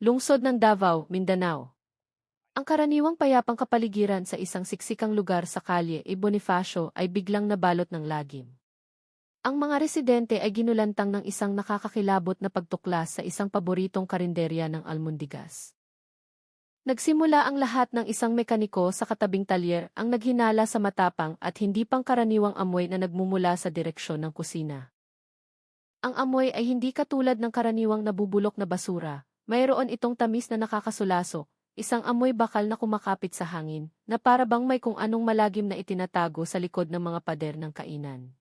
Lungsod ng Davao, Mindanao. Ang karaniwang payapang kapaligiran sa isang siksikang lugar sa Kalye e Bonifacio ay biglang nabalot ng lagim. Ang mga residente ay ginulantang ng isang nakakakilabot na pagtuklas sa isang paboritong karinderya ng Almundigas. Nagsimula ang lahat ng isang mekaniko sa katabing talyer ang naghinala sa matapang at hindi pangkaraniwang amoy na nagmumula sa direksyon ng kusina. Ang amoy ay hindi katulad ng karaniwang nabubulok na basura, mayroon itong tamis na nakakasulasok, isang amoy bakal na kumakapit sa hangin, na para bang may kung anong malagim na itinatago sa likod ng mga pader ng kainan.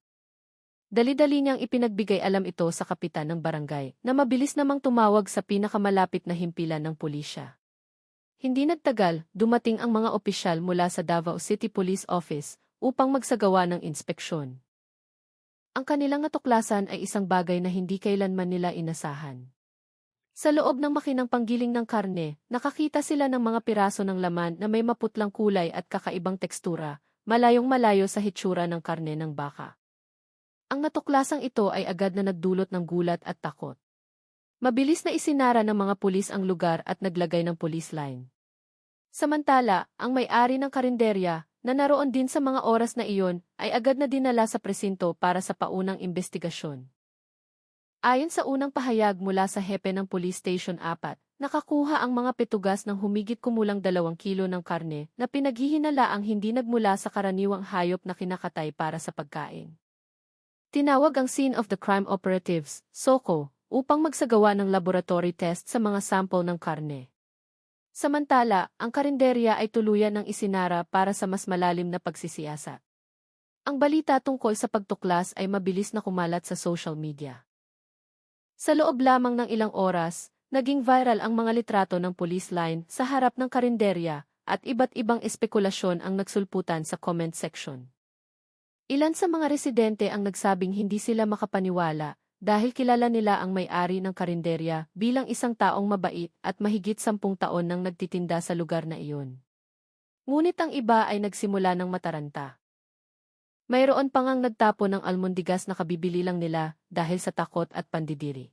Dali-dali niyang ipinagbigay alam ito sa kapitan ng barangay, na mabilis namang tumawag sa pinakamalapit na himpilan ng pulisya. Hindi nagtagal, dumating ang mga opisyal mula sa Davao City Police Office upang magsagawa ng inspeksyon. Ang kanilang natuklasan ay isang bagay na hindi kailanman nila inasahan. Sa loob ng makinang panggiling ng karne, nakakita sila ng mga piraso ng laman na may maputlang kulay at kakaibang tekstura, malayong-malayo sa hitsura ng karne ng baka. Ang natuklasang ito ay agad na nagdulot ng gulat at takot. Mabilis na isinara ng mga pulis ang lugar at naglagay ng police line. Samantala, ang may-ari ng karinderya, na naroon din sa mga oras na iyon, ay agad na dinala sa presinto para sa paunang investigasyon. Ayon sa unang pahayag mula sa hepe ng Police Station 4, nakakuha ang mga petugas ng humigit kumulang 2 kilo ng karne na pinaghihinalaang hindi nagmula sa karaniwang hayop na kinakatay para sa pagkain. Tinawag ang Scene of the Crime Operatives, SOCO, upang magsagawa ng laboratory test sa mga sample ng karne. Samantala, ang karinderya ay tuluyan ng isinara para sa mas malalim na pagsisiyasat. Ang balita tungkol sa pagtuklas ay mabilis na kumalat sa social media. Sa loob lamang ng ilang oras, naging viral ang mga litrato ng police line sa harap ng karinderya at iba't ibang espekulasyon ang nagsulputan sa comment section. Ilan sa mga residente ang nagsabing hindi sila makapaniwala dahil kilala nila ang may-ari ng karinderya bilang isang taong mabait at mahigit 10 taon nang nagtitinda sa lugar na iyon. Ngunit ang iba ay nagsimula ng mataranta. Mayroon pa ngang nagtapo ng almundigas na kabibili lang nila dahil sa takot at pandidiri.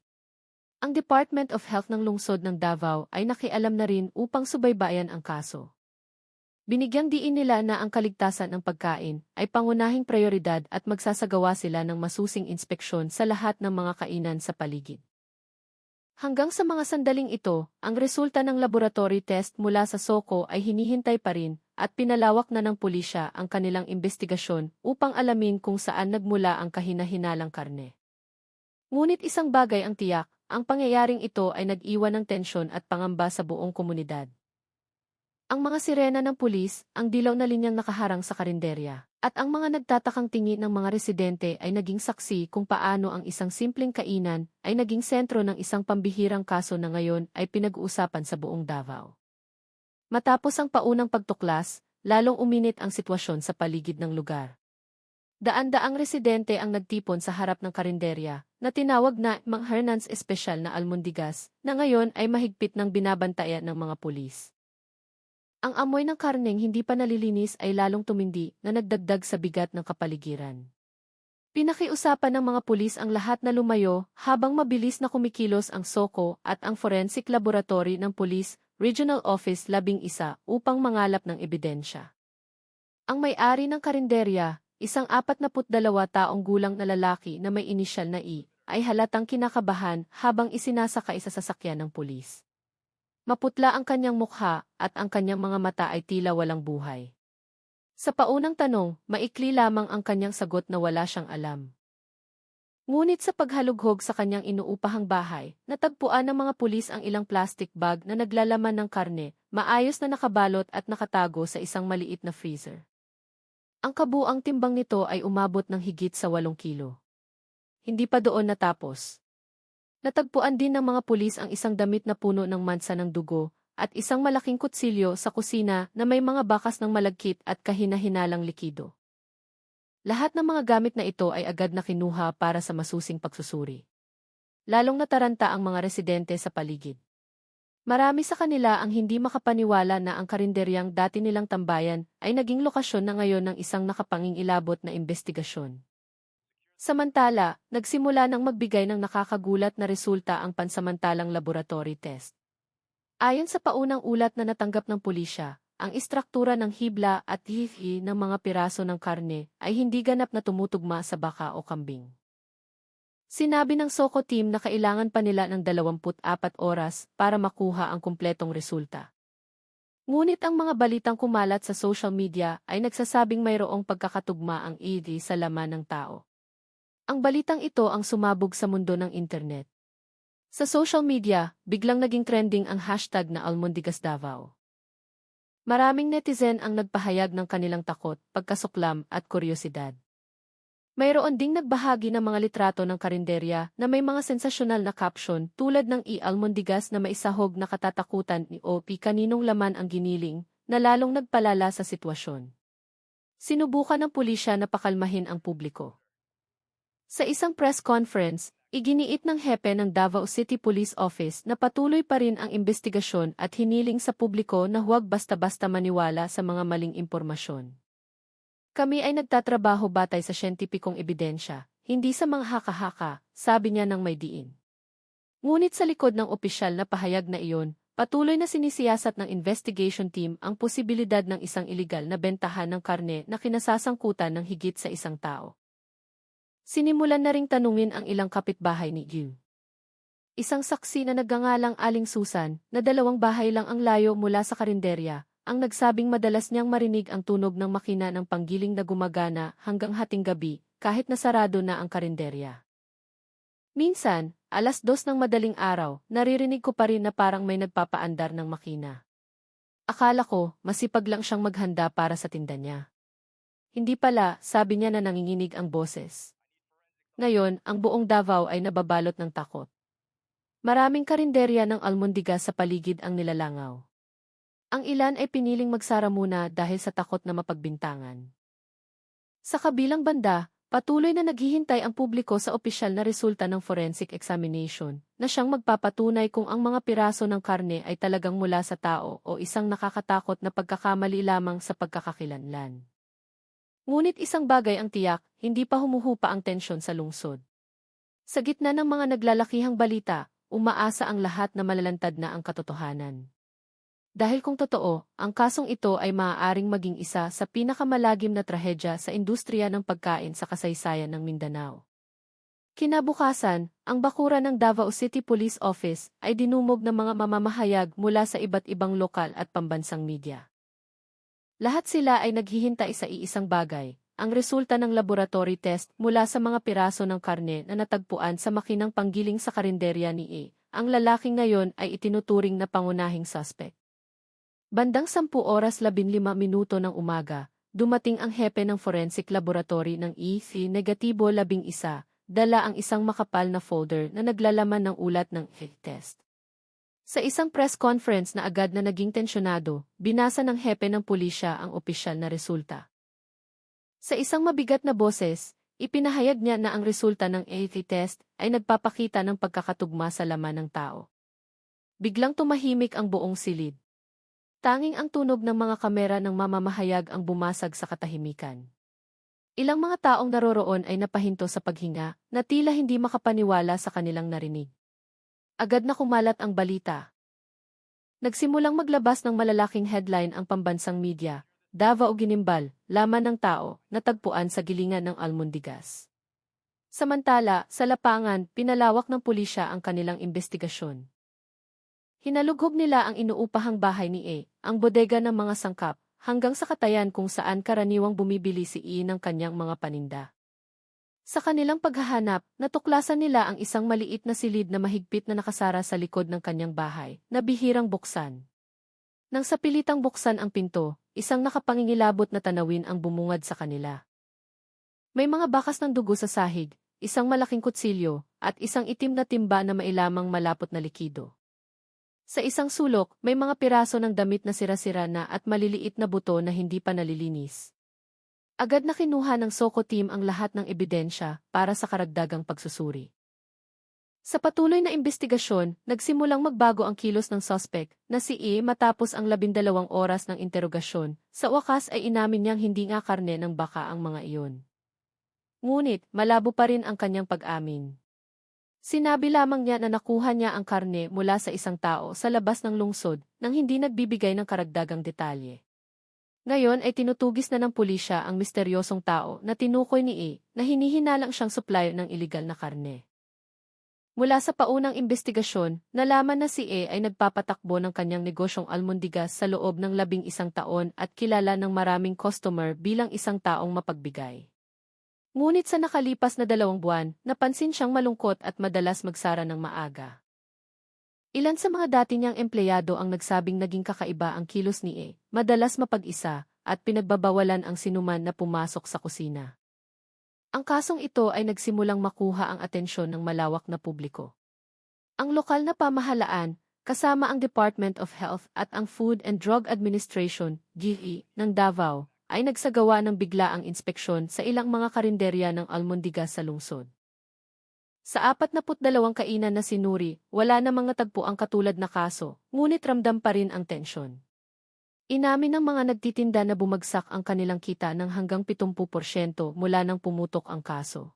Ang Department of Health ng lungsod ng Davao ay nakialam na rin upang subaybayan ang kaso. Binigyang diin nila na ang kaligtasan ng pagkain ay pangunahing prioridad at magsasagawa sila ng masusing inspeksyon sa lahat ng mga kainan sa paligid. Hanggang sa mga sandaling ito, ang resulta ng laboratory test mula sa SOCO ay hinihintay pa rin at pinalawak na ng pulisya ang kanilang investigasyon upang alamin kung saan nagmula ang kahinahinalang karne. Ngunit isang bagay ang tiyak, ang pangyayaring ito ay nag-iwan ng tensyon at pangamba sa buong komunidad. Ang mga sirena ng pulis, ang dilaw na linyang nakaharang sa karinderya, at ang mga nagtatakang tingin ng mga residente ay naging saksi kung paano ang isang simpleng kainan ay naging sentro ng isang pambihirang kaso na ngayon ay pinag-uusapan sa buong Davao. Matapos ang paunang pagtuklas, lalong uminit ang sitwasyon sa paligid ng lugar. Daan-daang residente ang nagtipon sa harap ng karinderya, na tinawag na Mang Hernan's Espesyal na Almundigas, na ngayon ay mahigpit ng binabantayan ng mga pulis. Ang amoy ng karneng hindi pa nalilinis ay lalong tumindi na nagdagdag sa bigat ng kapaligiran. Pinakiusapan ng mga pulis ang lahat na lumayo habang mabilis na kumikilos ang SOCO at ang Forensic Laboratory ng Police Regional Office 11 upang mangalap ng ebidensya. Ang may-ari ng karinderya, isang 42 taong gulang na lalaki na may inisyal na I, ay halatang kinakabahan habang isinasakay sa sasakyan ng pulis. Maputla ang kanyang mukha at ang kanyang mga mata ay tila walang buhay. Sa paunang tanong, maikli lamang ang kanyang sagot na wala siyang alam. Ngunit sa paghalughog sa kanyang inuupahang bahay, natagpuan ng mga pulis ang ilang plastic bag na naglalaman ng karne, maayos na nakabalot at nakatago sa isang maliit na freezer. Ang kabuang timbang nito ay umabot ng higit sa 8 kilo. Hindi pa doon natapos. Natagpuan din ng mga pulis ang isang damit na puno ng mansa ng dugo at isang malaking kutsilyo sa kusina na may mga bakas ng malagkit at kahina-hinalang likido. Lahat ng mga gamit na ito ay agad na kinuha para sa masusing pagsusuri. Lalong nataranta ang mga residente sa paligid. Marami sa kanila ang hindi makapaniwala na ang karinderyang dati nilang tambayan ay naging lokasyon na ngayon ng isang nakapangingilabot na investigasyon. Samantala, nagsimula ng magbigay ng nakakagulat na resulta ang pansamantalang laboratory test. Ayon sa paunang ulat na natanggap ng pulisya, ang istruktura ng hibla at hihi ng mga piraso ng karne ay hindi ganap na tumutugma sa baka o kambing. Sinabi ng SOCO team na kailangan pa nila ng 24 oras para makuha ang kumpletong resulta. Ngunit ang mga balitang kumalat sa social media ay nagsasabing mayroong pagkakatugma ang ED sa laman ng tao. Ang balitang ito ang sumabog sa mundo ng internet. Sa social media, biglang naging trending ang hashtag na Almondigas Davao. Maraming netizen ang nagpahayag ng kanilang takot, pagkasuklam at kuryosidad. Mayroon ding nagbahagi ng mga litrato ng karinderya na may mga sensasyonal na caption tulad ng Almondigas na maisahog na katatakutan ni OP kaninong laman ang giniling, na lalong nagpalala sa sitwasyon. Sinubukan ng pulisya na pakalmahin ang publiko. Sa isang press conference, iginiit ng hepe ng Davao City Police Office na patuloy pa rin ang investigasyon at hiniling sa publiko na huwag basta-basta maniwala sa mga maling impormasyon. Kami ay nagtatrabaho batay sa siyentipikong ebidensya, hindi sa mga haka-haka, sabi niya ng may diin. Ngunit sa likod ng opisyal na pahayag na iyon, patuloy na sinisiyasat ng investigation team ang posibilidad ng isang iligal na bentahan ng karne na kinasasangkutan ng higit sa isang tao. Sinimulan na ring tanungin ang ilang kapitbahay ni Gil. Isang saksi na nagngangalang Aling Susan, na 2 bahay lang ang layo mula sa karinderya, ang nagsabing madalas niyang marinig ang tunog ng makina ng panggiling na gumagana hanggang hating gabi, kahit nasarado na ang karinderya. Minsan, 2:00 ng madaling araw, naririnig ko pa rin na parang may nagpapaandar ng makina. Akala ko, masipag lang siyang maghanda para sa tinda niya. Hindi pala, sabi niya na nanginginig ang boses. Ngayon, ang buong Davao ay nababalot ng takot. Maraming karinderya ng Almondigas sa paligid ang nilalangaw. Ang ilan ay piniling magsara muna dahil sa takot na mapagbintangan. Sa kabilang banda, patuloy na naghihintay ang publiko sa opisyal na resulta ng forensic examination, na siyang magpapatunay kung ang mga piraso ng karne ay talagang mula sa tao o isang nakakatakot na pagkakamali lamang sa pagkakakilanlan. Ngunit isang bagay ang tiyak, hindi pa humuhupa ang tensyon sa lungsod. Sa gitna ng mga naglalakihang balita, umaasa ang lahat na malalantad na ang katotohanan. Dahil kung totoo, ang kasong ito ay maaaring maging isa sa pinakamalagim na trahedya sa industriya ng pagkain sa kasaysayan ng Mindanao. Kinabukasan, ang bakuran ng Davao City Police Office ay dinumog ng mga mamamahayag mula sa iba't ibang lokal at pambansang media. Lahat sila ay naghihintay sa iisang bagay, ang resulta ng laboratory test mula sa mga piraso ng karne na natagpuan sa makinang panggiling sa karinderya ni A. Ang lalaking ngayon ay itinuturing na pangunahing suspect. Bandang 10:15 ng umaga, dumating ang hepe ng forensic laboratory ng EC negatibo 11, dala ang isang makapal na folder na naglalaman ng ulat ng test. Sa isang press conference na agad na naging tensyonado, binasa ng hepe ng pulisya ang opisyal na resulta. Sa isang mabigat na boses, ipinahayag niya na ang resulta ng test ay nagpapakita ng pagkakatugma sa laman ng tao. Biglang tumahimik ang buong silid. Tanging ang tunog ng mga kamera ng mamamahayag ang bumasag sa katahimikan. Ilang mga taong naroroon ay napahinto sa paghinga, na tila hindi makapaniwala sa kanilang narinig. Agad na kumalat ang balita. Nagsimulang maglabas ng malalaking headline ang pambansang media, Davao ginimbal, laman ng tao, natagpuan sa gilingan ng Almondigas. Samantala, sa lapangan, pinalawak ng pulisya ang kanilang investigasyon. Hinalughog nila ang inuupahang bahay ni A, ang bodega ng mga sangkap, hanggang sa katayan kung saan karaniwang bumibili si E ng kanyang mga paninda. Sa kanilang paghahanap, natuklasan nila ang isang maliit na silid na mahigpit na nakasara sa likod ng kanyang bahay, na bihirang buksan. Nang sa pilitang buksan ang pinto, isang nakapangingilabot na tanawin ang bumungad sa kanila. May mga bakas ng dugo sa sahig, isang malaking kutsilyo, at isang itim na timba na mailamang malapot na likido. Sa isang sulok, may mga piraso ng damit na sira-sira na at maliliit na buto na hindi pa nalilinis. Agad na kinuha ng SOCO team ang lahat ng ebidensya para sa karagdagang pagsusuri. Sa patuloy na investigasyon, nagsimulang magbago ang kilos ng suspect na si E matapos ang 12 oras ng interogasyon. Sa wakas ay inamin niyang hindi nga karne ng baka ang mga iyon. Ngunit, malabo pa rin ang kanyang pag-amin. Sinabi lamang niya na nakuha niya ang karne mula sa isang tao sa labas ng lungsod nang hindi nagbibigay ng karagdagang detalye. Ngayon ay tinutugis na ng pulisya ang misteryosong tao na tinukoy ni A na hinihinalang siyang supplier ng iligal na karne. Mula sa paunang investigasyon, nalaman na si A ay nagpapatakbo ng kanyang negosyong almundigas sa loob ng 11 taon at kilala ng maraming customer bilang isang taong mapagbigay. Ngunit sa nakalipas na 2 buwan, napansin siyang malungkot at madalas magsara ng maaga. Ilan sa mga dati niyang empleyado ang nagsabing naging kakaiba ang kilos ni A, madalas mapag-isa, at pinagbabawalan ang sinuman na pumasok sa kusina. Ang kasong ito ay nagsimulang makuha ang atensyon ng malawak na publiko. Ang lokal na pamahalaan, kasama ang Department of Health at ang Food and Drug Administration, DE, ng Davao, ay nagsagawa ng biglaang inspeksyon sa ilang mga karinderya ng almundigas sa lungsod. Sa 42 kainan na sinuri, wala na mga tagpo ang katulad na kaso, ngunit ramdam pa rin ang tensyon. Inamin ng mga nagtitinda na bumagsak ang kanilang kita ng hanggang 70% mula nang pumutok ang kaso.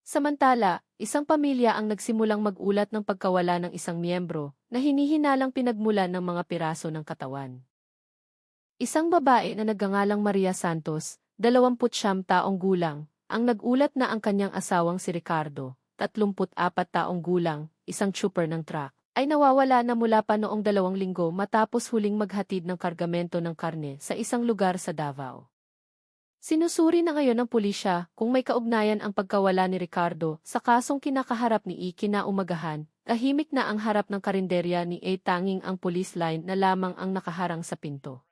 Samantala, isang pamilya ang nagsimulang mag-ulat ng pagkawala ng isang miyembro na hinihinalang pinagmulan ng mga piraso ng katawan. Isang babae na nagngangalang Maria Santos, 29 taong gulang, ang nag-ulat na ang kanyang asawang si Ricardo, 34 taong gulang, isang chopper ng truck, ay nawawala na mula pa noong 2 linggo matapos huling maghatid ng kargamento ng karne sa isang lugar sa Davao. Sinusuri na ngayon ng pulisya kung may kaugnayan ang pagkawala ni Ricardo sa kasong kinakaharap ni E kinaumagahan, tahimik na ang harap ng karinderya ni A, tanging ang police line na lamang ang nakaharang sa pinto.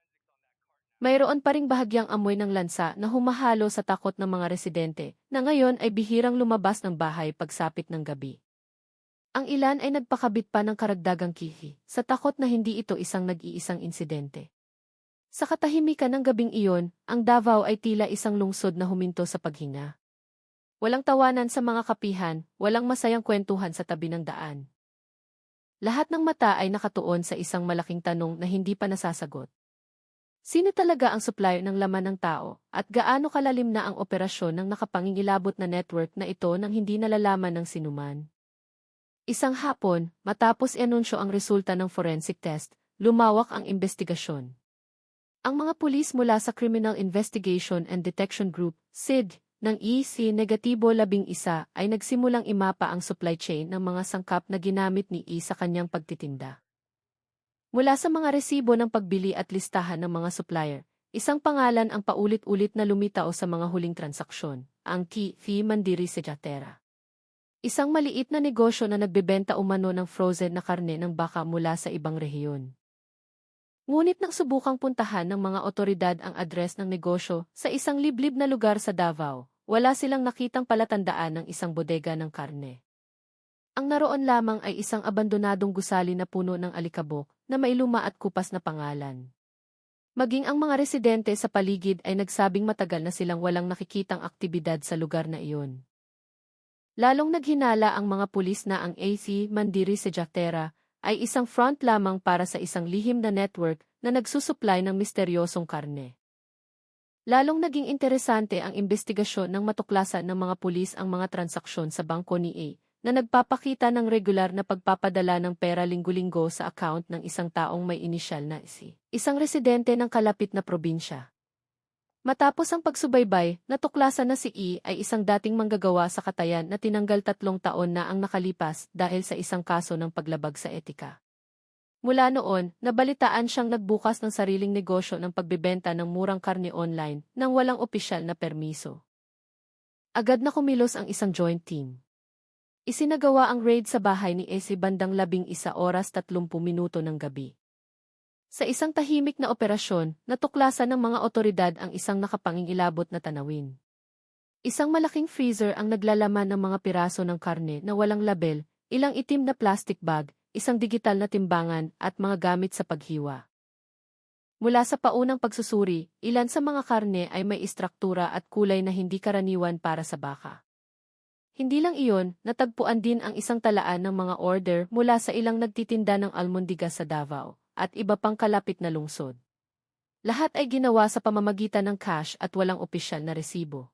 Mayroon pa ring bahagyang amoy ng lansa na humahalo sa takot ng mga residente na ngayon ay bihirang lumabas ng bahay pagsapit ng gabi. Ang ilan ay nagpakabit pa ng karagdagang kihi, sa takot na hindi ito isang nag-iisang insidente. Sa katahimikan ng gabing iyon, ang Davao ay tila isang lungsod na huminto sa paghinga. Walang tawanan sa mga kapihan, walang masayang kwentuhan sa tabi ng daan. Lahat ng mata ay nakatuon sa isang malaking tanong na hindi pa nasasagot. Sino talaga ang supplier ng laman ng tao, at gaano kalalim na ang operasyon ng nakapangingilabot na network na ito nang hindi nalalaman ng sinuman? Isang hapon, matapos i-anunsyo ang resulta ng forensic test, lumawak ang investigasyon. Ang mga pulis mula sa Criminal Investigation and Detection Group, CID, ng EC-11 ay nagsimulang imapa ang supply chain ng mga sangkap na ginamit ni E sa kanyang pagtitinda. Mula sa mga resibo ng pagbili at listahan ng mga supplier, isang pangalan ang paulit-ulit na lumitaw sa mga huling transaksyon, ang T.V. Mandiri Sejatera. Isang maliit na negosyo na nagbebenta umano ng frozen na karne ng baka mula sa ibang rehiyon. Ngunit nang subukang puntahan ng mga otoridad ang address ng negosyo sa isang liblib na lugar sa Davao, wala silang nakitang palatandaan ng isang bodega ng karne. Ang naroon lamang ay isang abandonadong gusali na puno ng alikabok na may luma at kupas na pangalan. Maging ang mga residente sa paligid ay nagsabing matagal na silang walang nakikitang aktibidad sa lugar na iyon. Lalong naghinala ang mga pulis na ang AC Mandiri Sejatera ay isang front lamang para sa isang lihim na network na nagsusupply ng misteryosong karne. Lalong naging interesante ang investigasyon ng matuklasan ng mga pulis ang mga transaksyon sa bangko ni A na nagpapakita ng regular na pagpapadala ng pera linggo-linggo sa account ng isang taong may inisyal na C, isang residente ng kalapit na probinsya. Matapos ang pagsubaybay, natuklasan na si E ay isang dating manggagawa sa Katayan na tinanggal 3 taon na ang nakalipas dahil sa isang kaso ng paglabag sa etika. Mula noon, nabalitaan siyang nagbukas ng sariling negosyo ng pagbebenta ng murang karne online nang walang opisyal na permiso. Agad na kumilos ang isang joint team. Isinagawa ang raid sa bahay ni E bandang 11:30 ng gabi. Sa isang tahimik na operasyon, natuklasan ng mga otoridad ang isang nakapangingilabot na tanawin. Isang malaking freezer ang naglalaman ng mga piraso ng karne na walang label, ilang itim na plastic bag, isang digital na timbangan at mga gamit sa paghiwa. Mula sa paunang pagsusuri, ilan sa mga karne ay may istruktura at kulay na hindi karaniwan para sa baka. Hindi lang iyon, natagpuan din ang isang talaan ng mga order mula sa ilang nagtitinda ng almundigas sa Davao at iba pang kalapit na lungsod. Lahat ay ginawa sa pamamagitan ng cash at walang opisyal na resibo.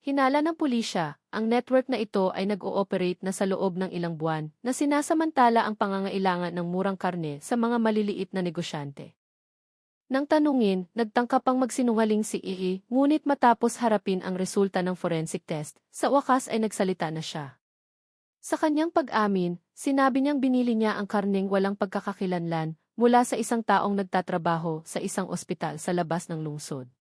Hinala ng pulisya, ang network na ito ay nag-ooperate na sa loob ng ilang buwan na sinasamantala ang pangangailangan ng murang karne sa mga maliliit na negosyante. Nang tanungin, nagtangka pang magsinungaling si Ii, ngunit matapos harapin ang resulta ng forensic test, sa wakas ay nagsalita na siya. Sa kanyang pag-amin, sinabi niyang binili niya ang karneng walang pagkakakilanlan mula sa isang taong nagtatrabaho sa isang ospital sa labas ng lungsod.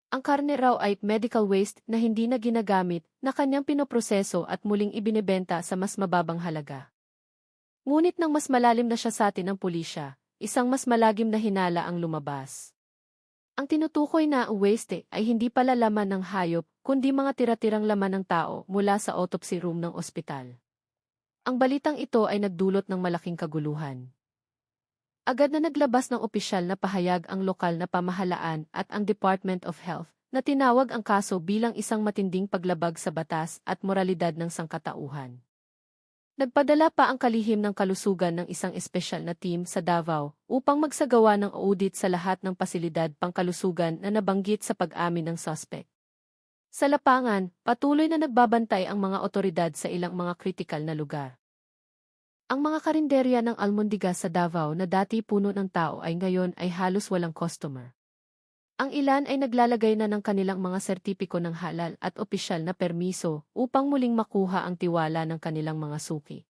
Ang karne raw ay medical waste na hindi na ginagamit na kanyang pinoproseso at muling ibinebenta sa mas mababang halaga. Ngunit nang mas malalim na siya sa atin ng pulisya, isang mas malagim na hinala ang lumabas. Ang tinutukoy na waste ay hindi pala laman ng hayop, kundi mga tira-tirang laman ng tao mula sa autopsy room ng ospital. Ang balitang ito ay nagdulot ng malaking kaguluhan. Agad na naglabas ng opisyal na pahayag ang lokal na pamahalaan at ang Department of Health na tinawag ang kaso bilang isang matinding paglabag sa batas at moralidad ng sangkatauhan. Nagpadala pa ang kalihim ng kalusugan ng isang espesyal na team sa Davao upang magsagawa ng audit sa lahat ng pasilidad pangkalusugan na nabanggit sa pag-amin ng suspect. Sa lapangan, patuloy na nagbabantay ang mga otoridad sa ilang mga kritikal na lugar. Ang mga karinderya ng almondigas sa Davao na dati puno ng tao ay ngayon ay halos walang customer. Ang ilan ay naglalagay na ng kanilang mga sertipiko ng halal at opisyal na permiso upang muling makuha ang tiwala ng kanilang mga suki.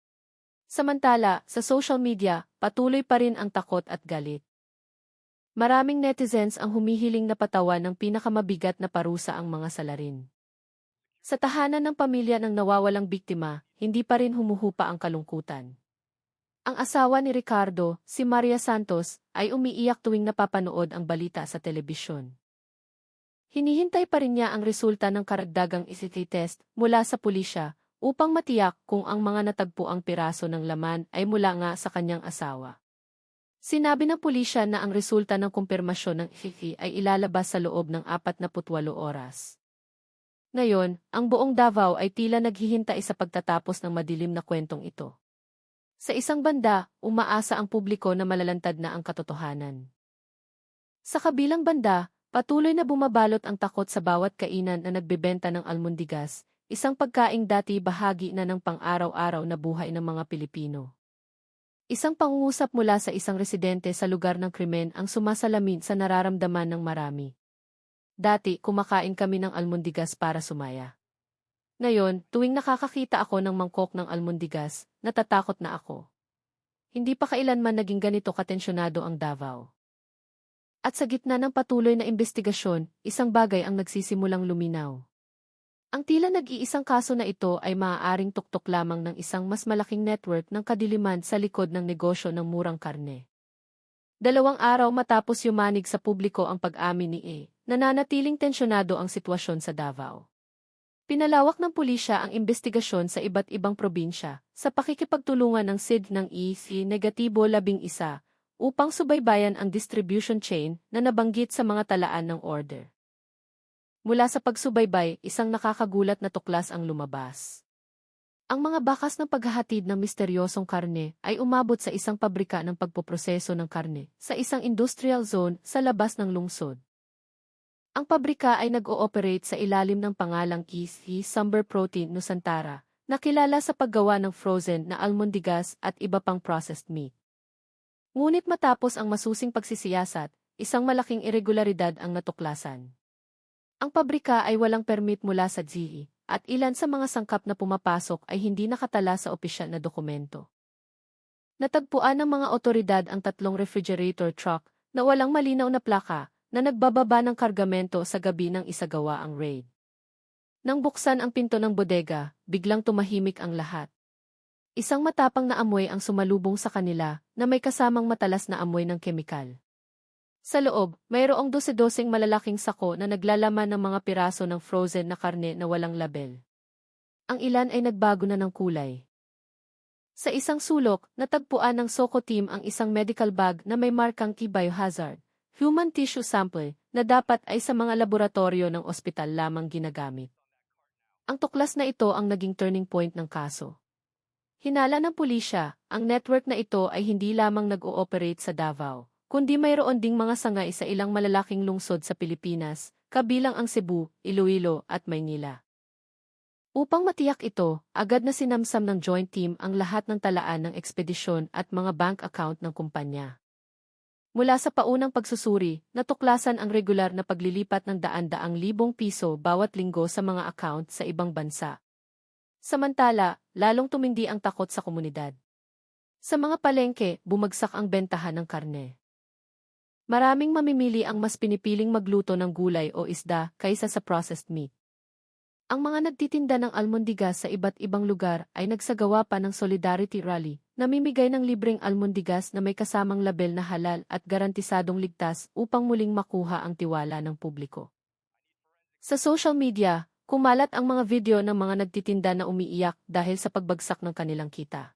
Samantala, sa social media, patuloy pa rin ang takot at galit. Maraming netizens ang humihiling na patawan ng pinakamabigat na parusa ang mga salarin. Sa tahanan ng pamilya ng nawawalang biktima, hindi pa rin humuhupa ang kalungkutan. Ang asawa ni Ricardo, si Maria Santos, ay umiiyak tuwing napapanood ang balita sa telebisyon. Hinihintay pa rin niya ang resulta ng karagdagang ECG test mula sa pulisya upang matiyak kung ang mga natagpuang piraso ng laman ay mula nga sa kanyang asawa. Sinabi ng pulisya na ang resulta ng kumpirmasyon ng ECG ay ilalabas sa loob ng 48 oras. Ngayon, ang buong Davao ay tila naghihintay sa pagtatapos ng madilim na kwentong ito. Sa isang banda, umaasa ang publiko na malalantad na ang katotohanan. Sa kabilang banda, patuloy na bumabalot ang takot sa bawat kainan na nagbebenta ng almondigas, isang pagkaing dati bahagi na ng pang-araw-araw na buhay ng mga Pilipino. Isang pangungusap mula sa isang residente sa lugar ng krimen ang sumasalamin sa nararamdaman ng marami. Dati, kumakain kami ng almondigas para sumaya. Ngayon, tuwing nakakakita ako ng mangkok ng almondigas, natatakot na ako. Hindi pa kailanman naging ganito katensyonado ang Davao. At sa gitna ng patuloy na investigasyon, isang bagay ang nagsisimulang luminaw. Ang tila nag-iisang kaso na ito ay maaaring tuktok lamang ng isang mas malaking network ng kadiliman sa likod ng negosyo ng murang karne. 2 araw matapos yumanig sa publiko ang pag-amin ni E, nananatiling tensyonado ang sitwasyon sa Davao. Pinalawak ng pulisya ang investigasyon sa iba't ibang probinsya sa pakikipagtulungan ng SID ng EC-11 upang subaybayan ang distribution chain na nabanggit sa mga talaan ng order. Mula sa pagsubaybay, isang nakakagulat na tuklas ang lumabas. Ang mga bakas ng paghahatid ng misteryosong karne ay umabot sa isang pabrika ng pagpoproseso ng karne sa isang industrial zone sa labas ng lungsod. Ang pabrika ay nag-ooperate sa ilalim ng pangalang EC Sumber Protein Nusantara, na kilala sa paggawa ng frozen na almondigas at iba pang processed meat. Ngunit matapos ang masusing pagsisiyasat, isang malaking irregularidad ang natuklasan. Ang pabrika ay walang permit mula sa GE, at ilan sa mga sangkap na pumapasok ay hindi nakatala sa opisyal na dokumento. Natagpuan ng mga otoridad ang 3 refrigerator truck na walang malinaw na plaka, na nagbababa ng kargamento sa gabi ng isagawa ang raid. Nang buksan ang pinto ng bodega, biglang tumahimik ang lahat. Isang matapang na amoy ang sumalubong sa kanila na may kasamang matalas na amoy ng kemikal. Sa loob, mayroong 12 malalaking sako na naglalaman ng mga piraso ng frozen na karne na walang label. Ang ilan ay nagbago na ng kulay. Sa isang sulok, natagpuan ng SOCO team ang isang medical bag na may markang e-biohazard, human tissue sample, na dapat ay sa mga laboratorio ng ospital lamang ginagamit. Ang tuklas na ito ang naging turning point ng kaso. Hinala ng pulisya, ang network na ito ay hindi lamang nag-ooperate sa Davao, kundi mayroon ding mga sangay sa ilang malalaking lungsod sa Pilipinas, kabilang ang Cebu, Iloilo at Maynila. Upang matiyak ito, agad na sinamsam ng joint team ang lahat ng talaan ng ekspedisyon at mga bank account ng kumpanya. Mula sa paunang pagsusuri, natuklasan ang regular na paglilipat ng daan-daang libong piso bawat linggo sa mga account sa ibang bansa. Samantala, lalong tumindi ang takot sa komunidad. Sa mga palengke, bumagsak ang bentahan ng karne. Maraming mamimili ang mas pinipiling magluto ng gulay o isda kaysa sa processed meat. Ang mga nagtitinda ng almondigas sa iba't ibang lugar ay nagsagawa pa ng Solidarity Rally, namimigay ng libreng almondigas na may kasamang label na halal at garantisadong ligtas upang muling makuha ang tiwala ng publiko. Sa social media, kumalat ang mga video ng mga nagtitinda na umiiyak dahil sa pagbagsak ng kanilang kita.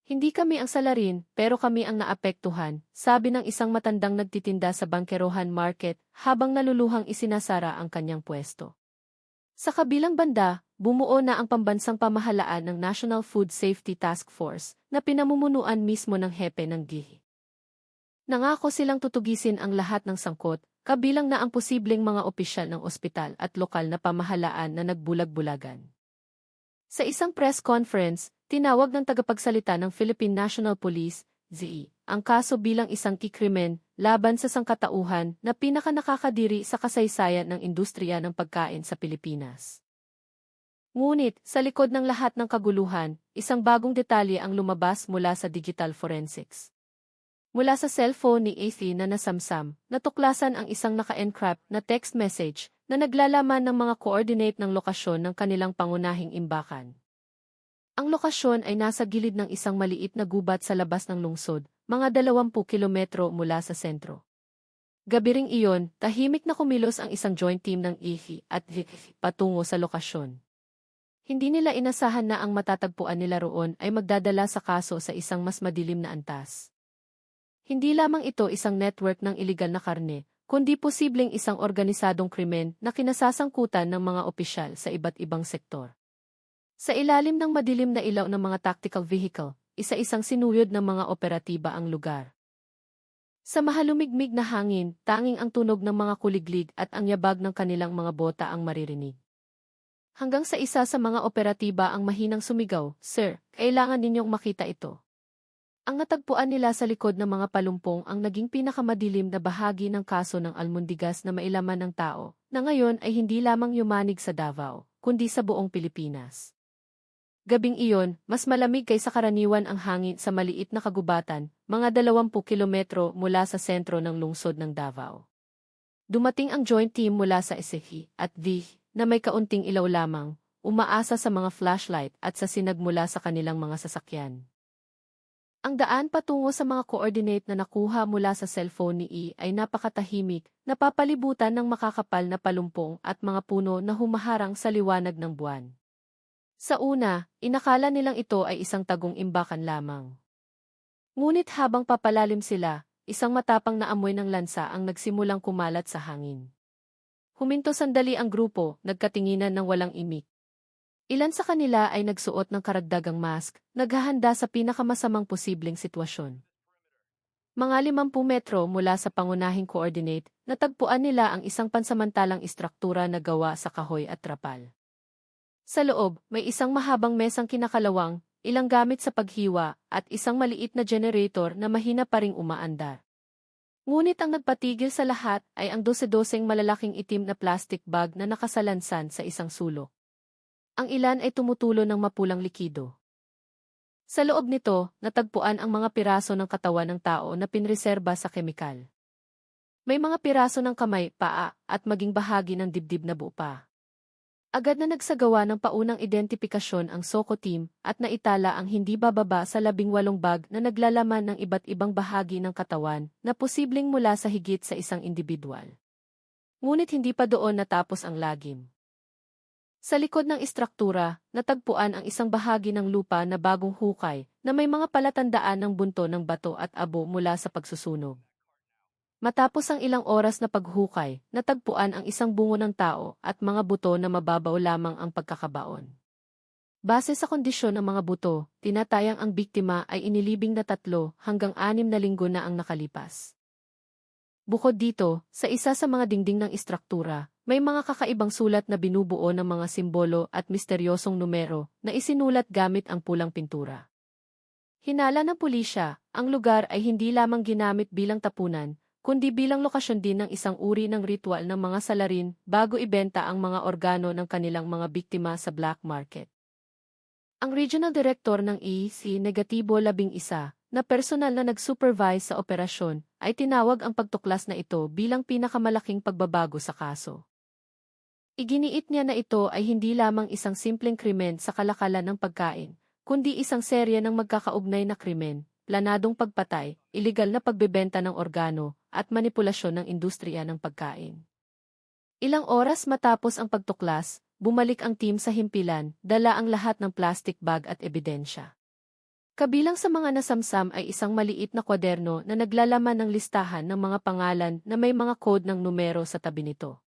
Hindi kami ang salarin, pero kami ang naapektuhan, sabi ng isang matandang nagtitinda sa Bangkerohan Market habang naluluhang isinasara ang kanyang pwesto. Sa kabilang banda, bumuo na ang pambansang pamahalaan ng National Food Safety Task Force na pinamumunuan mismo ng hepe ng GIHI. Nangako silang tutugisin ang lahat ng sangkot, kabilang na ang posibleng mga opisyal ng ospital at lokal na pamahalaan na nagbulag-bulagan. Sa isang press conference, tinawag ng tagapagsalita ng Philippine National Police, ZE, ang kaso bilang isang kikrimen laban sa sangkatauhan na pinakanakakadiri sa kasaysayan ng industriya ng pagkain sa Pilipinas. Ngunit, sa likod ng lahat ng kaguluhan, isang bagong detalye ang lumabas mula sa digital forensics. Mula sa cellphone ni Athy na nasamsam, natuklasan ang isang naka-encrypt na text message na naglalaman ng mga coordinate ng lokasyon ng kanilang pangunahing imbakan. Ang lokasyon ay nasa gilid ng isang maliit na gubat sa labas ng lungsod, mga 20 kilometro mula sa sentro. Gabi ring iyon, tahimik na kumilos ang isang joint team ng IHI at VIC patungo sa lokasyon. Hindi nila inasahan na ang matatagpuan nila roon ay magdadala sa kaso sa isang mas madilim na antas. Hindi lamang ito isang network ng iligal na karne, kundi posibleng isang organisadong krimen na kinasasangkutan ng mga opisyal sa iba't ibang sektor. Sa ilalim ng madilim na ilaw ng mga tactical vehicle, isa-isang sinuyod ng mga operatiba ang lugar. Sa mahalumigmig na hangin, tanging ang tunog ng mga kuliglig at ang yabag ng kanilang mga bota ang maririnig. Hanggang sa isa sa mga operatiba ang mahinang sumigaw, "Sir, kailangan ninyong makita ito." Ang natagpuan nila sa likod ng mga palumpong ang naging pinakamadilim na bahagi ng kaso ng almundigas na mailaman ng tao, na ngayon ay hindi lamang yumanig sa Davao, kundi sa buong Pilipinas. Gabing iyon, mas malamig kaysa karaniwan ang hangin sa maliit na kagubatan, mga 20 kilometro mula sa sentro ng lungsod ng Davao. Dumating ang joint team mula sa SFI at VIC na may kaunting ilaw lamang, umaasa sa mga flashlight at sa sinag mula sa kanilang mga sasakyan. Ang daan patungo sa mga coordinate na nakuha mula sa cellphone ni E ay napakatahimik, napapalibutan ng makakapal na palumpong at mga puno na humaharang sa liwanag ng buwan. Sa una, inakala nilang ito ay isang tagong imbakan lamang. Ngunit habang papalalim sila, isang matapang na amoy ng lansa ang nagsimulang kumalat sa hangin. Huminto sandali ang grupo, nagkatinginan ng walang imik. Ilan sa kanila ay nagsuot ng karagdagang mask, naghahanda sa pinakamasamang posibleng sitwasyon. Mga 50 metro mula sa pangunahing coordinate, natagpuan nila ang isang pansamantalang istruktura na gawa sa kahoy at trapal. Sa loob, may isang mahabang mesang kinakalawang, ilang gamit sa paghiwa, at isang maliit na generator na mahina pa ring umaandar. Ngunit ang nagpatigil sa lahat ay ang 12-12 malalaking itim na plastic bag na nakasalansan sa isang sulok. Ang ilan ay tumutulo ng mapulang likido. Sa loob nito, natagpuan ang mga piraso ng katawan ng tao na pinreserba sa kemikal. May mga piraso ng kamay, paa, at maging bahagi ng dibdib na buo pa. Agad na nagsagawa ng paunang identifikasyon ang SOCO team at naitala ang hindi bababa sa 18 bag na naglalaman ng iba't ibang bahagi ng katawan na posibleng mula sa higit sa isang individual. Ngunit hindi pa doon natapos ang lagim. Sa likod ng istruktura, natagpuan ang isang bahagi ng lupa na bagong hukay na may mga palatandaan ng bunto ng bato at abo mula sa pagsusunog. Matapos ang ilang oras na paghukay, natagpuan ang isang bungo ng tao at mga buto na mababaw lamang ang pagkakabaon. Base sa kondisyon ng mga buto, tinatayang ang biktima ay inilibing na 3 hanggang 6 na linggo na ang nakalipas. Bukod dito, sa isa sa mga dingding ng istruktura, may mga kakaibang sulat na binubuo ng mga simbolo at misteryosong numero na isinulat gamit ang pulang pintura. Hinala ng pulisya, ang lugar ay hindi lamang ginamit bilang tapunan, kundi bilang lokasyon din ng isang uri ng ritual ng mga salarin bago ibenta ang mga organo ng kanilang mga biktima sa black market. Ang regional director ng EC Negatibo 11 na personal na nag-supervise sa operasyon, ay tinawag ang pagtuklas na ito bilang pinakamalaking pagbabago sa kaso. Iginiit niya na ito ay hindi lamang isang simpleng krimen sa kalakalan ng pagkain, kundi isang serye ng magkakaugnay na krimen, planadong pagpatay, iligal na pagbebenta ng organo, at manipulasyon ng industriya ng pagkain. Ilang oras matapos ang pagtuklas, bumalik ang team sa himpilan, dala ang lahat ng plastic bag at ebidensya. Kabilang sa mga nasamsam ay isang maliit na kwaderno na naglalaman ng listahan ng mga pangalan na may mga code ng numero sa tabi nito.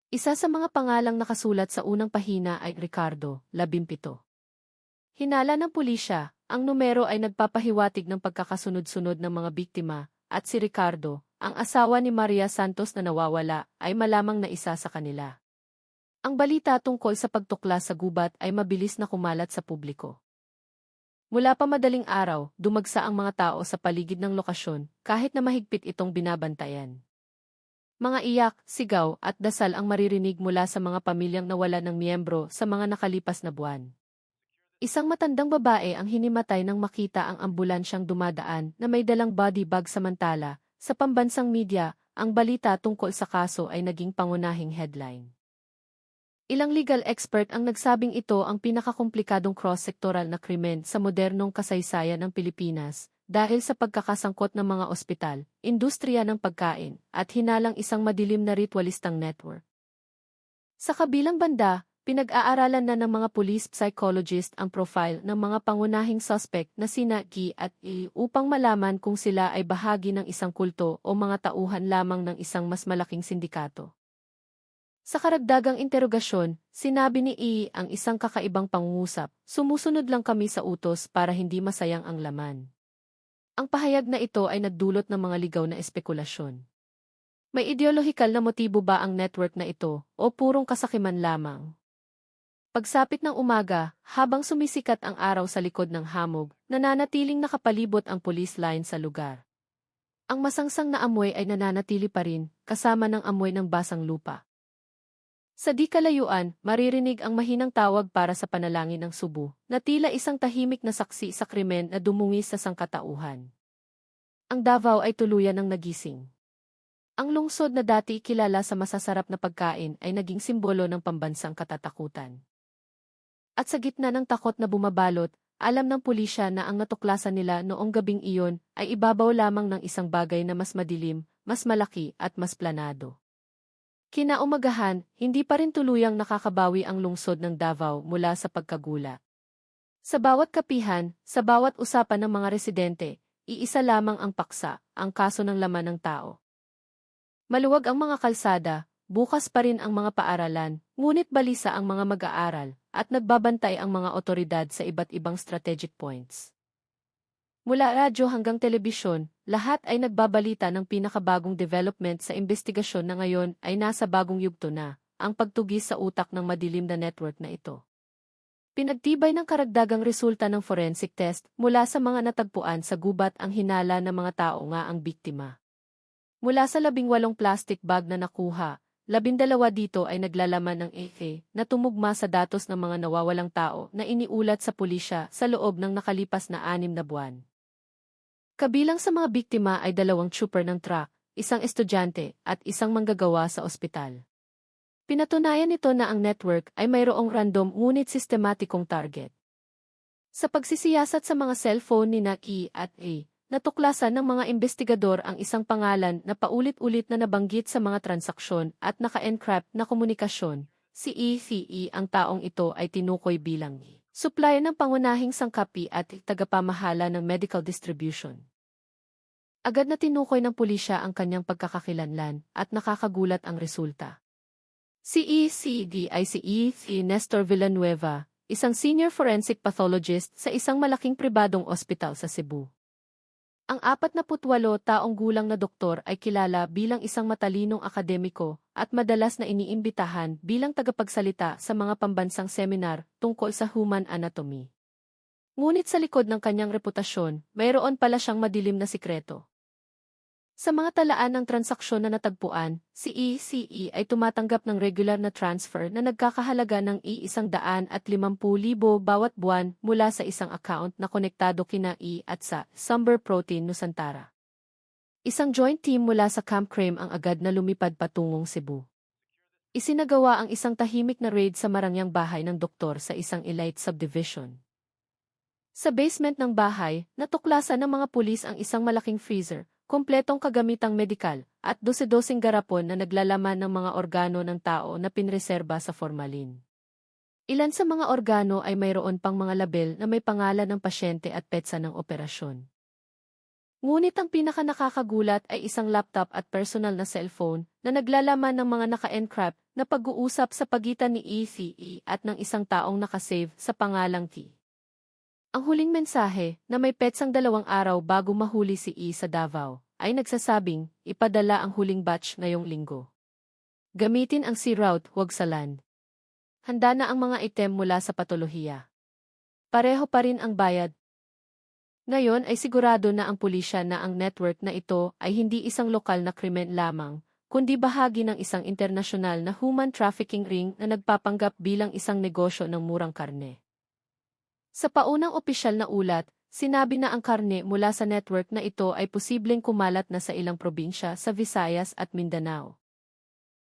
Isa sa mga pangalang nakasulat sa unang pahina ay Ricardo, 17. Hinala ng pulisya, ang numero ay nagpapahiwatig ng pagkakasunod-sunod ng mga biktima, at si Ricardo, ang asawa ni Maria Santos na nawawala, ay malamang na isa sa kanila. Ang balita tungkol sa pagtuklas sa gubat ay mabilis na kumalat sa publiko. Mula pa madaling araw, dumagsa ang mga tao sa paligid ng lokasyon, kahit na mahigpit itong binabantayan. Mga iyak, sigaw, at dasal ang maririnig mula sa mga pamilyang nawala ng miyembro sa mga nakalipas na buwan. Isang matandang babae ang hinimatay nang makita ang ambulansyang dumadaan na may dalang body bag samantala, sa pambansang media, ang balita tungkol sa kaso ay naging pangunahing headline. Ilang legal expert ang nagsabing ito ang pinakakomplikadong cross-sectoral na krimen sa modernong kasaysayan ng Pilipinas dahil sa pagkakasangkot ng mga ospital, industriya ng pagkain, at hinalang isang madilim na ritualistang network. Sa kabilang banda, pinag-aaralan na ng mga police psychologist ang profile ng mga pangunahing suspect na sina G at E upang malaman kung sila ay bahagi ng isang kulto o mga tauhan lamang ng isang mas malaking sindikato. Sa karagdagang interogasyon, sinabi ni E ang isang kakaibang pangungusap, sumusunod lang kami sa utos para hindi masayang ang laman. Ang pahayag na ito ay nagdulot ng mga ligaw na espekulasyon. May ideolohikal na motibo ba ang network na ito o purong kasakiman lamang? Pagsapit ng umaga, habang sumisikat ang araw sa likod ng hamog, nananatiling nakapalibot ang police line sa lugar. Ang masangsang na amoy ay nananatili pa rin, kasama ng amoy ng basang lupa. Sa di kalayuan, maririnig ang mahinang tawag para sa panalangin ng subo, na tila isang tahimik na saksi sa krimen na dumungis sa sangkatauhan. Ang Davao ay tuluyan ng nagising. Ang lungsod na dati kilala sa masasarap na pagkain ay naging simbolo ng pambansang katatakutan. At sa gitna ng takot na bumabalot, alam ng pulisya na ang natuklasan nila noong gabing iyon ay ibabaw lamang ng isang bagay na mas madilim, mas malaki at mas planado. Kinaumagahan, hindi pa rin tuluyang nakakabawi ang lungsod ng Davao mula sa pagkagulat. Sa bawat kapihan, sa bawat usapan ng mga residente, iisa lamang ang paksa, ang kaso ng laman ng tao. Maluwag ang mga kalsada, bukas pa rin ang mga paaralan, ngunit balisa ang mga mag-aaral, at nagbabantay ang mga otoridad sa iba't ibang strategic points. Mula radyo hanggang telebisyon, lahat ay nagbabalita ng pinakabagong development sa investigasyon na ngayon ay nasa bagong yugto na, ang pagtugis sa utak ng madilim na network na ito. Pinagtibay ng karagdagang resulta ng forensic test mula sa mga natagpuan sa gubat ang hinala ng mga tao nga ang biktima. Mula sa 18 plastic bag na nakuha, 12 dito ay naglalaman ng EFE na tumugma sa datos ng mga nawawalang tao na iniulat sa pulisya sa loob ng nakalipas na 6 na buwan. Kabilang sa mga biktima ay 2 trooper ng truck, isang estudyante, at isang manggagawa sa ospital. Pinatunayan nito na ang network ay mayroong random ngunit sistematikong target. Sa pagsisiyasat sa mga cellphone ni Naki at A, natuklasan ng mga investigador ang isang pangalan na paulit-ulit na nabanggit sa mga transaksyon at naka-encrypt na komunikasyon. Si ECE ang taong ito ay tinukoy bilang supplier ng pangunahing sangkapi at tagapamahala ng medical distribution. Agad na tinukoy ng pulisya ang kanyang pagkakakilanlan at nakakagulat ang resulta. Si ECD ay si E. Nestor Villanueva, isang senior forensic pathologist sa isang malaking pribadong ospital sa Cebu. Ang 48 taong gulang na doktor ay kilala bilang isang matalinong akademiko at madalas na iniimbitahan bilang tagapagsalita sa mga pambansang seminar tungkol sa human anatomy. Ngunit sa likod ng kanyang reputasyon, mayroon pala siyang madilim na sikreto. Sa mga talaan ng transaksyon na natagpuan, si ECE ay tumatanggap ng regular na transfer na nagkakahalaga ng $150,000 bawat buwan mula sa isang account na konektado kina E at sa Sumber Protein Nusantara. Isang joint team mula sa Camp Crame ang agad na lumipad patungong Cebu. Isinagawa ang isang tahimik na raid sa marangyang bahay ng doktor sa isang elite subdivision. Sa basement ng bahay, natuklasan ng mga pulis ang isang malaking freezer, kompletong kagamitang medikal, at 12 garapon na naglalaman ng mga organo ng tao na pinreserba sa formalin. Ilan sa mga organo ay mayroon pang mga label na may pangalan ng pasyente at petsa ng operasyon. Ngunit ang pinakanakakagulat ay isang laptop at personal na cellphone na naglalaman ng mga naka-encrypt na pag-uusap sa pagitan ni ECE at ng isang taong nakasave sa pangalang T. Ang huling mensahe, na may petsang 2 araw bago mahuli si E sa Davao, ay nagsasabing, ipadala ang huling batch ngayong linggo. Gamitin ang sea route, huwag sa land. Handa na ang mga item mula sa patolohiya. Pareho pa rin ang bayad. Ngayon ay sigurado na ang pulisya na ang network na ito ay hindi isang lokal na krimen lamang, kundi bahagi ng isang internasyonal na human trafficking ring na nagpapanggap bilang isang negosyo ng murang karne. Sa paunang opisyal na ulat, sinabi na ang karne mula sa network na ito ay posibleng kumalat na sa ilang probinsya sa Visayas at Mindanao.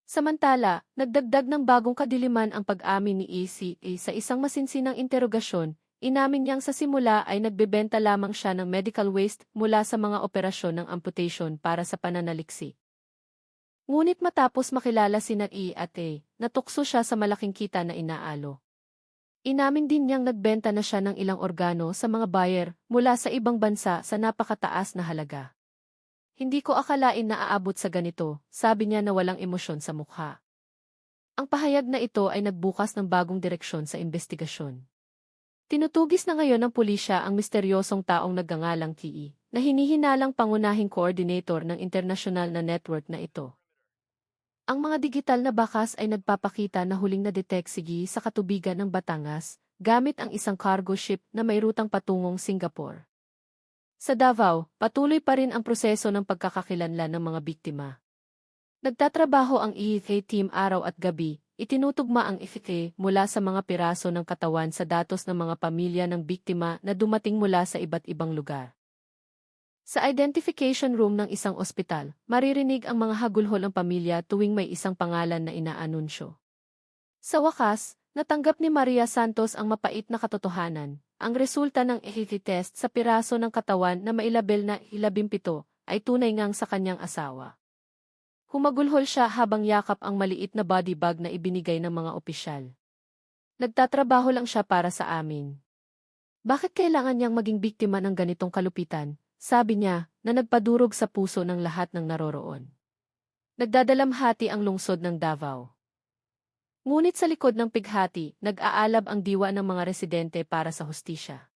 Samantala, nagdagdag ng bagong kadiliman ang pag-amin ni ECE sa isang masinsinang interogasyon, inamin niyang sa simula ay nagbebenta lamang siya ng medical waste mula sa mga operasyon ng amputation para sa pananaliksik. Ngunit matapos makilala sina E at A, natukso siya sa malaking kita na inaalo. Inamin din niyang nagbenta na siya ng ilang organo sa mga buyer mula sa ibang bansa sa napakataas na halaga. Hindi ko akalain na aabot sa ganito, sabi niya na walang emosyon sa mukha. Ang pahayag na ito ay nagbukas ng bagong direksyon sa investigasyon. Tinutugis na ngayon ng pulisya ang misteryosong taong nagngangalang TE, na hinihinalang pangunahing coordinator ng internasyonal na network na ito. Ang mga digital na bakas ay nagpapakita na huling na-detect si Guy sa katubigan ng Batangas, gamit ang isang cargo ship na may rutang patungong Singapore. Sa Davao, patuloy pa rin ang proseso ng pagkakakilanlan ng mga biktima. Nagtatrabaho ang EFA team araw at gabi, itinutugma ang EFA mula sa mga piraso ng katawan sa datos ng mga pamilya ng biktima na dumating mula sa iba't ibang lugar. Sa identification room ng isang ospital, maririnig ang mga hagulhol ng pamilya tuwing may isang pangalan na inaanunsyo. Sa wakas, natanggap ni Maria Santos ang mapait na katotohanan. Ang resulta ng EHT test sa piraso ng katawan na mailabel na 17 ay tunay ngang sa kanyang asawa. Humagulhol siya habang yakap ang maliit na body bag na ibinigay ng mga opisyal. Nagtatrabaho lang siya para sa amin. Bakit kailangan niyang maging biktima ng ganitong kalupitan? Sabi niya, na nagpadurog sa puso ng lahat ng naroroon. Nagdadalamhati ang lungsod ng Davao. Ngunit sa likod ng pighati, nag-aalab ang diwa ng mga residente para sa hustisya.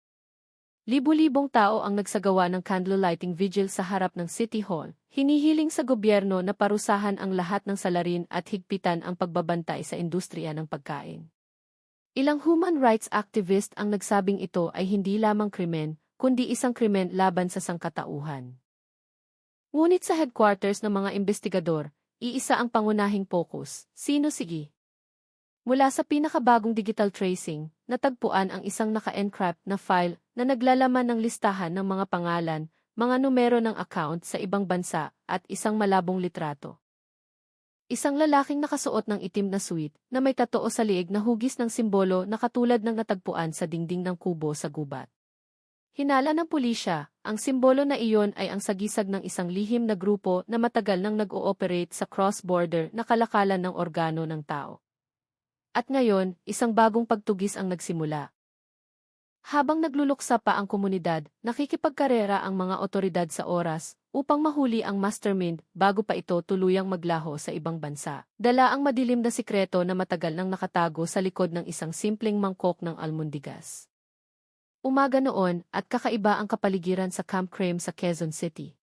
Libu-libong tao ang nagsagawa ng candlelighting vigil sa harap ng City Hall, hinihiling sa gobyerno na parusahan ang lahat ng salarin at higpitan ang pagbabantay sa industriya ng pagkain. Ilang human rights activist ang nagsabing ito ay hindi lamang krimen, kundi isang krimen laban sa sangkatauhan. Ngunit sa headquarters ng mga investigador, iisa ang pangunahing focus, sino si Guy? Mula sa pinakabagong digital tracing, natagpuan ang isang naka-encrypt na file na naglalaman ng listahan ng mga pangalan, mga numero ng account sa ibang bansa, at isang malabong litrato. Isang lalaking nakasuot ng itim na suit na may tatoo sa liig na hugis ng simbolo na katulad ng natagpuan sa dingding ng kubo sa gubat. Hinala ng pulisya, ang simbolo na iyon ay ang sagisag ng isang lihim na grupo na matagal nang nag-ooperate sa cross-border na kalakalan ng organo ng tao. At ngayon, isang bagong pagtugis ang nagsimula. Habang nagluluksa pa ang komunidad, nakikipagkarera ang mga otoridad sa oras upang mahuli ang mastermind bago pa ito tuluyang maglaho sa ibang bansa. Dala ang madilim na sikreto na matagal nang nakatago sa likod ng isang simpleng mangkok ng almundigas. Umaga noon at kakaiba ang kapaligiran sa Camp Crame sa Quezon City.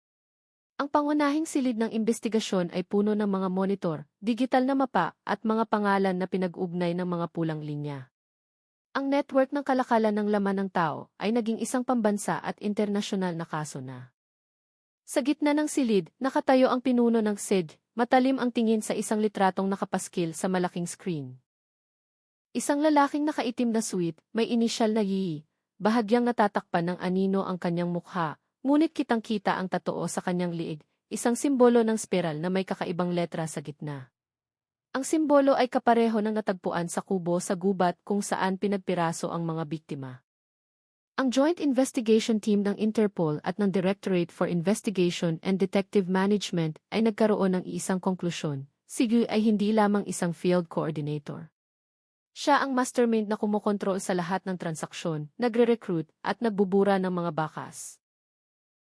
Ang pangunahing silid ng investigasyon ay puno ng mga monitor, digital na mapa at mga pangalan na pinag-ugnay ng mga pulang linya. Ang network ng kalakalan ng laman ng tao ay naging isang pambansa at internasyonal na kaso na. Sa gitna ng silid, nakatayo ang pinuno ng SID, matalim ang tingin sa isang litratong nakapaskil sa malaking screen. Isang lalaking nakaitim na suit, may inisyal na YI, bahagyang natatakpan ng anino ang kanyang mukha, ngunit kitang-kita ang tatoo sa kanyang liig, isang simbolo ng spiral na may kakaibang letra sa gitna. Ang simbolo ay kapareho ng natagpuan sa kubo sa gubat kung saan pinagpiraso ang mga biktima. Ang Joint Investigation Team ng Interpol at ng Directorate for Investigation and Detective Management ay nagkaroon ng isang konklusyon, si Gu ay hindi lamang isang field coordinator. Siya ang mastermind na kumokontrol sa lahat ng transaksyon, nagre-recruit at nagbubura ng mga bakas.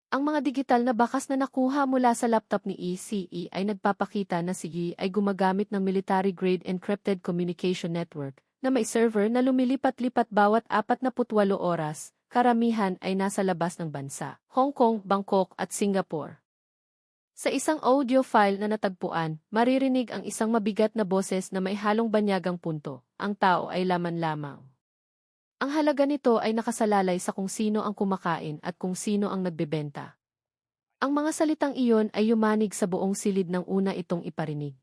Ang mga digital na bakas na nakuha mula sa laptop ni ECE ay nagpapakita na si Yi ay gumagamit ng military-grade encrypted communication network na may server na lumilipat-lipat bawat 48 oras, karamihan ay nasa labas ng bansa, Hong Kong, Bangkok at Singapore. Sa isang audio file na natagpuan, maririnig ang isang mabigat na boses na may halong banyagang punto, ang tao ay laman lamang. Ang halaga nito ay nakasalalay sa kung sino ang kumakain at kung sino ang nagbebenta. Ang mga salitang iyon ay yumanig sa buong silid ng una itong iparinig.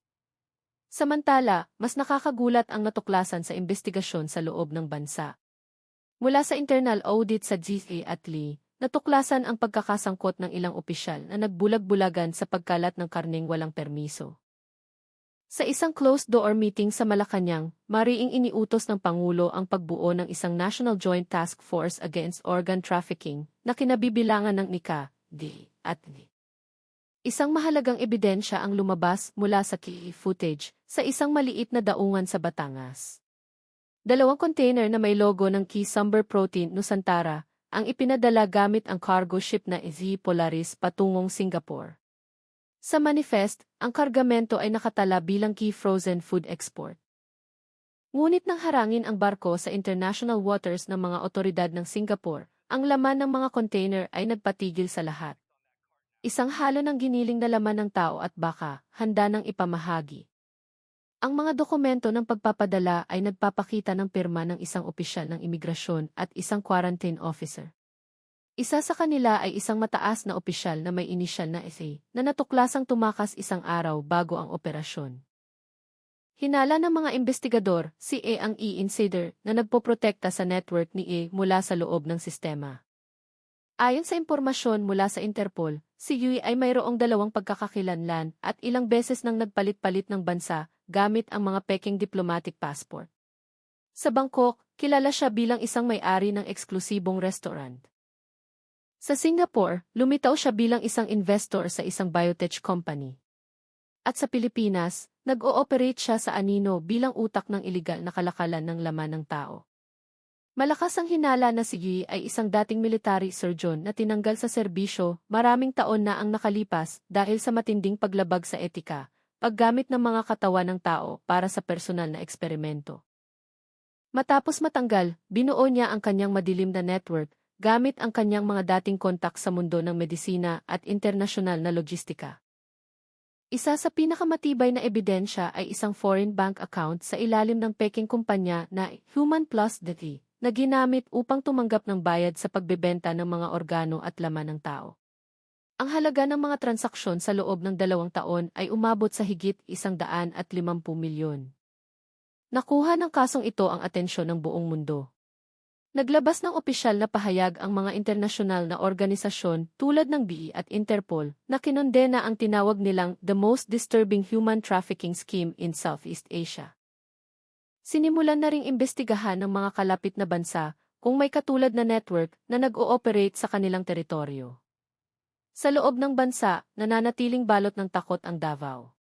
Samantala, mas nakakagulat ang natuklasan sa investigasyon sa loob ng bansa. Mula sa internal audit sa GA at Lee, natuklasan ang pagkakasangkot ng ilang opisyal na nagbulag-bulagan sa pagkalat ng karneng walang permiso. Sa isang closed-door meeting sa Malacanang, mariing iniutos ng Pangulo ang pagbuo ng isang National Joint Task Force Against Organ Trafficking na kinabibilangan ng NICA, D, at N. Isang mahalagang ebidensya ang lumabas mula sa key footage sa isang maliit na daungan sa Batangas. 2 container na may logo ng Key Sumber Protein Nusantara ang ipinadala gamit ang cargo ship na Z Polaris patungong Singapore. Sa manifest, ang kargamento ay nakatala bilang key frozen food export. Ngunit nang harangin ang barko sa international waters ng mga otoridad ng Singapore, ang laman ng mga container ay nagpatigil sa lahat. Isang halo ng giniling na laman ng tao at baka, handa ng ipamahagi. Ang mga dokumento ng pagpapadala ay nagpapakita ng pirma ng isang opisyal ng imigrasyon at isang quarantine officer. Isa sa kanila ay isang mataas na opisyal na may inisyal na SA na natuklasang tumakas isang araw bago ang operasyon. Hinala ng mga investigador, si A ang e-insider na nagpoprotekta sa network ni A mula sa loob ng sistema. Ayon sa impormasyon mula sa Interpol, si Yui ay mayroong 2 pagkakakilanlan at ilang beses nang nagpalit-palit ng bansa gamit ang mga peking diplomatic passport. Sa Bangkok, kilala siya bilang isang may-ari ng eksklusibong restaurant. Sa Singapore, lumitaw siya bilang isang investor sa isang biotech company. At sa Pilipinas, nag-ooperate siya sa anino bilang utak ng iligal na kalakalan ng laman ng tao. Malakas ang hinala na si Yi ay isang dating military surgeon na tinanggal sa serbisyo maraming taon na ang nakalipas dahil sa matinding paglabag sa etika, paggamit ng mga katawan ng tao para sa personal na eksperimento. Matapos matanggal, binuo niya ang kanyang madilim na network, gamit ang kanyang mga dating kontak sa mundo ng medisina at internasyonal na logistika. Isa sa pinakamatibay na ebidensya ay isang foreign bank account sa ilalim ng peking kumpanya na Human Plus DT na ginamit upang tumanggap ng bayad sa pagbebenta ng mga organo at laman ng tao. Ang halaga ng mga transaksyon sa loob ng 2 taon ay umabot sa higit 150 milyon. Nakuha ng kasong ito ang atensyon ng buong mundo. Naglabas ng opisyal na pahayag ang mga internasyonal na organisasyon tulad ng BI at Interpol na kinondena ang tinawag nilang the most disturbing human trafficking scheme in Southeast Asia. Sinimulan na ring imbestigahan ng mga kalapit na bansa kung may katulad na network na nag-ooperate sa kanilang teritoryo. Sa loob ng bansa, nananatiling balot ng takot ang Davao.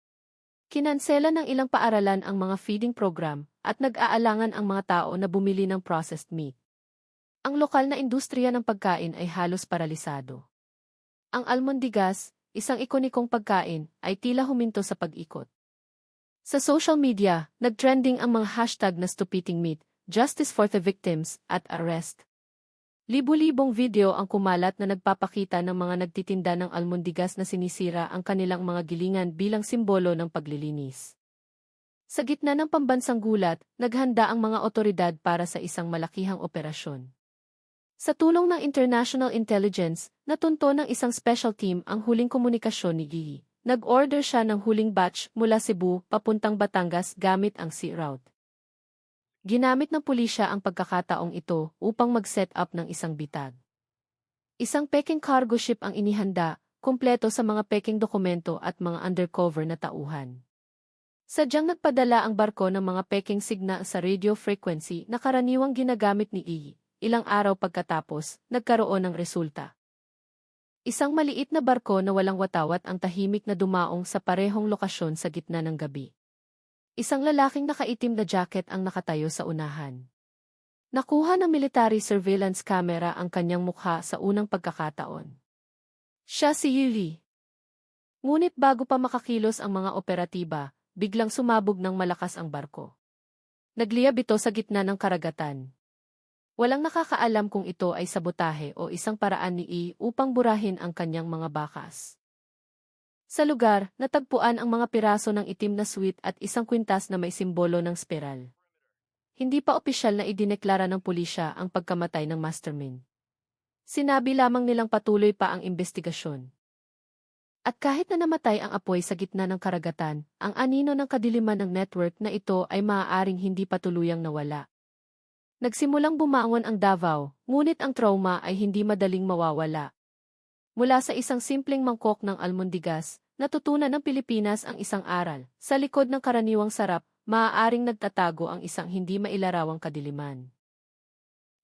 Kinansela ng ilang paaralan ang mga feeding program at nag-aalangan ang mga tao na bumili ng processed meat. Ang lokal na industriya ng pagkain ay halos paralisado. Ang almondigas, isang ikonikong pagkain, ay tila huminto sa pag-ikot. Sa social media, nag-trending ang mga hashtag na stop eating meat, justice for the victims, at arrest Libu-libong video ang kumalat na nagpapakita ng mga nagtitinda ng almundigas na sinisira ang kanilang mga gilingan bilang simbolo ng paglilinis. Sa gitna ng pambansang gulat, naghanda ang mga otoridad para sa isang malakihang operasyon. Sa tulong ng international intelligence, natunto ng isang special team ang huling komunikasyon ni Gigi. Nag-order siya ng huling batch mula Cebu papuntang Batangas gamit ang sea route. Ginamit ng pulisya ang pagkakataong ito upang mag-set up ng isang bitag. Isang peking cargo ship ang inihanda, kumpleto sa mga peking dokumento at mga undercover na tauhan. Sadyang nagpadala ang barko ng mga peking signal sa radio frequency na karaniwang ginagamit ni Iggy. Ilang araw pagkatapos, nagkaroon ng resulta. Isang maliit na barko na walang watawat ang tahimik na dumaong sa parehong lokasyon sa gitna ng gabi. Isang lalaking nakaitim na jacket ang nakatayo sa unahan. Nakuha ng military surveillance camera ang kanyang mukha sa unang pagkakataon. Siya si Yuli. Ngunit bago pa makakilos ang mga operatiba, biglang sumabog ng malakas ang barko. Nagliyab ito sa gitna ng karagatan. Walang nakakaalam kung ito ay sabotahe o isang paraan ni I upang burahin ang kanyang mga bakas. Sa lugar, natagpuan ang mga piraso ng itim na suit at isang kwintas na may simbolo ng spiral. Hindi pa opisyal na idineklara ng pulisya ang pagkamatay ng mastermind. Sinabi lamang nilang patuloy pa ang investigasyon. At kahit na namatay ang apoy sa gitna ng karagatan, ang anino ng kadiliman ng network na ito ay maaaring hindi patuluyang nawala. Nagsimulang bumangon ang Davao, ngunit ang trauma ay hindi madaling mawawala. Mula sa isang simpleng mangkok ng almundigas, natutunan ng Pilipinas ang isang aral. Sa likod ng karaniwang sarap, maaaring nagtatago ang isang hindi mailarawang kadiliman.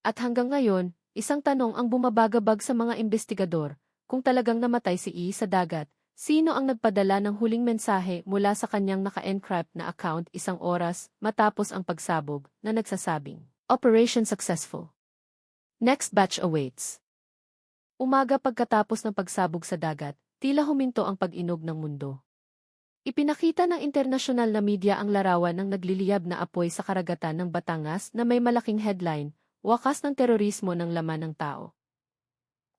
At hanggang ngayon, isang tanong ang bumabagabag sa mga investigador, kung talagang namatay si I sa dagat, sino ang nagpadala ng huling mensahe mula sa kanyang naka-encrypt na account isang oras matapos ang pagsabog na nagsasabing, "Operation successful. Next batch awaits." Umaga pagkatapos ng pagsabog sa dagat, tila huminto ang pag-inog ng mundo. Ipinakita ng internasyonal na media ang larawan ng nagliliyab na apoy sa karagatan ng Batangas na may malaking headline, "Wakas ng terorismo ng laman ng tao."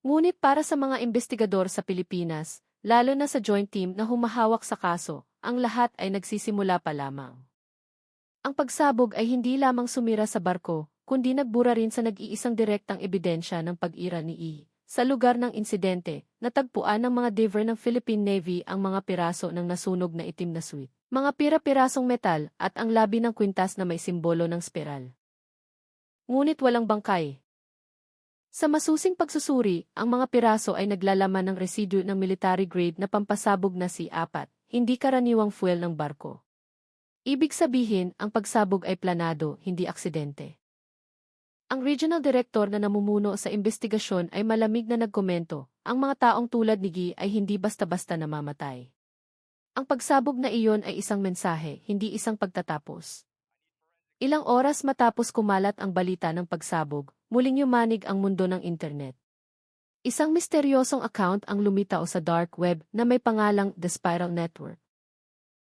Ngunit para sa mga investigador sa Pilipinas, lalo na sa joint team na humahawak sa kaso, ang lahat ay nagsisimula pa lamang. Ang pagsabog ay hindi lamang sumira sa barko, kundi nagbura rin sa nag-iisang direktang ebidensya ng pag-ira ni I. Sa lugar ng insidente, natagpuan ng mga diver ng Philippine Navy ang mga piraso ng nasunog na itim na suit, mga pira-pirasong metal at ang labi ng kwintas na may simbolo ng spiral. Ngunit walang bangkay. Sa masusing pagsusuri, ang mga piraso ay naglalaman ng residue ng military grade na pampasabog na C4, hindi karaniwang fuel ng barko. Ibig sabihin, ang pagsabog ay planado, hindi aksidente. Ang regional director na namumuno sa investigasyon ay malamig na nagkomento, ang mga taong tulad ni Guy ay hindi basta-basta namamatay. Ang pagsabog na iyon ay isang mensahe, hindi isang pagtatapos. Ilang oras matapos kumalat ang balita ng pagsabog, muling yumanig ang mundo ng internet. Isang misteryosong account ang lumitaw sa dark web na may pangalang The Spiral Network.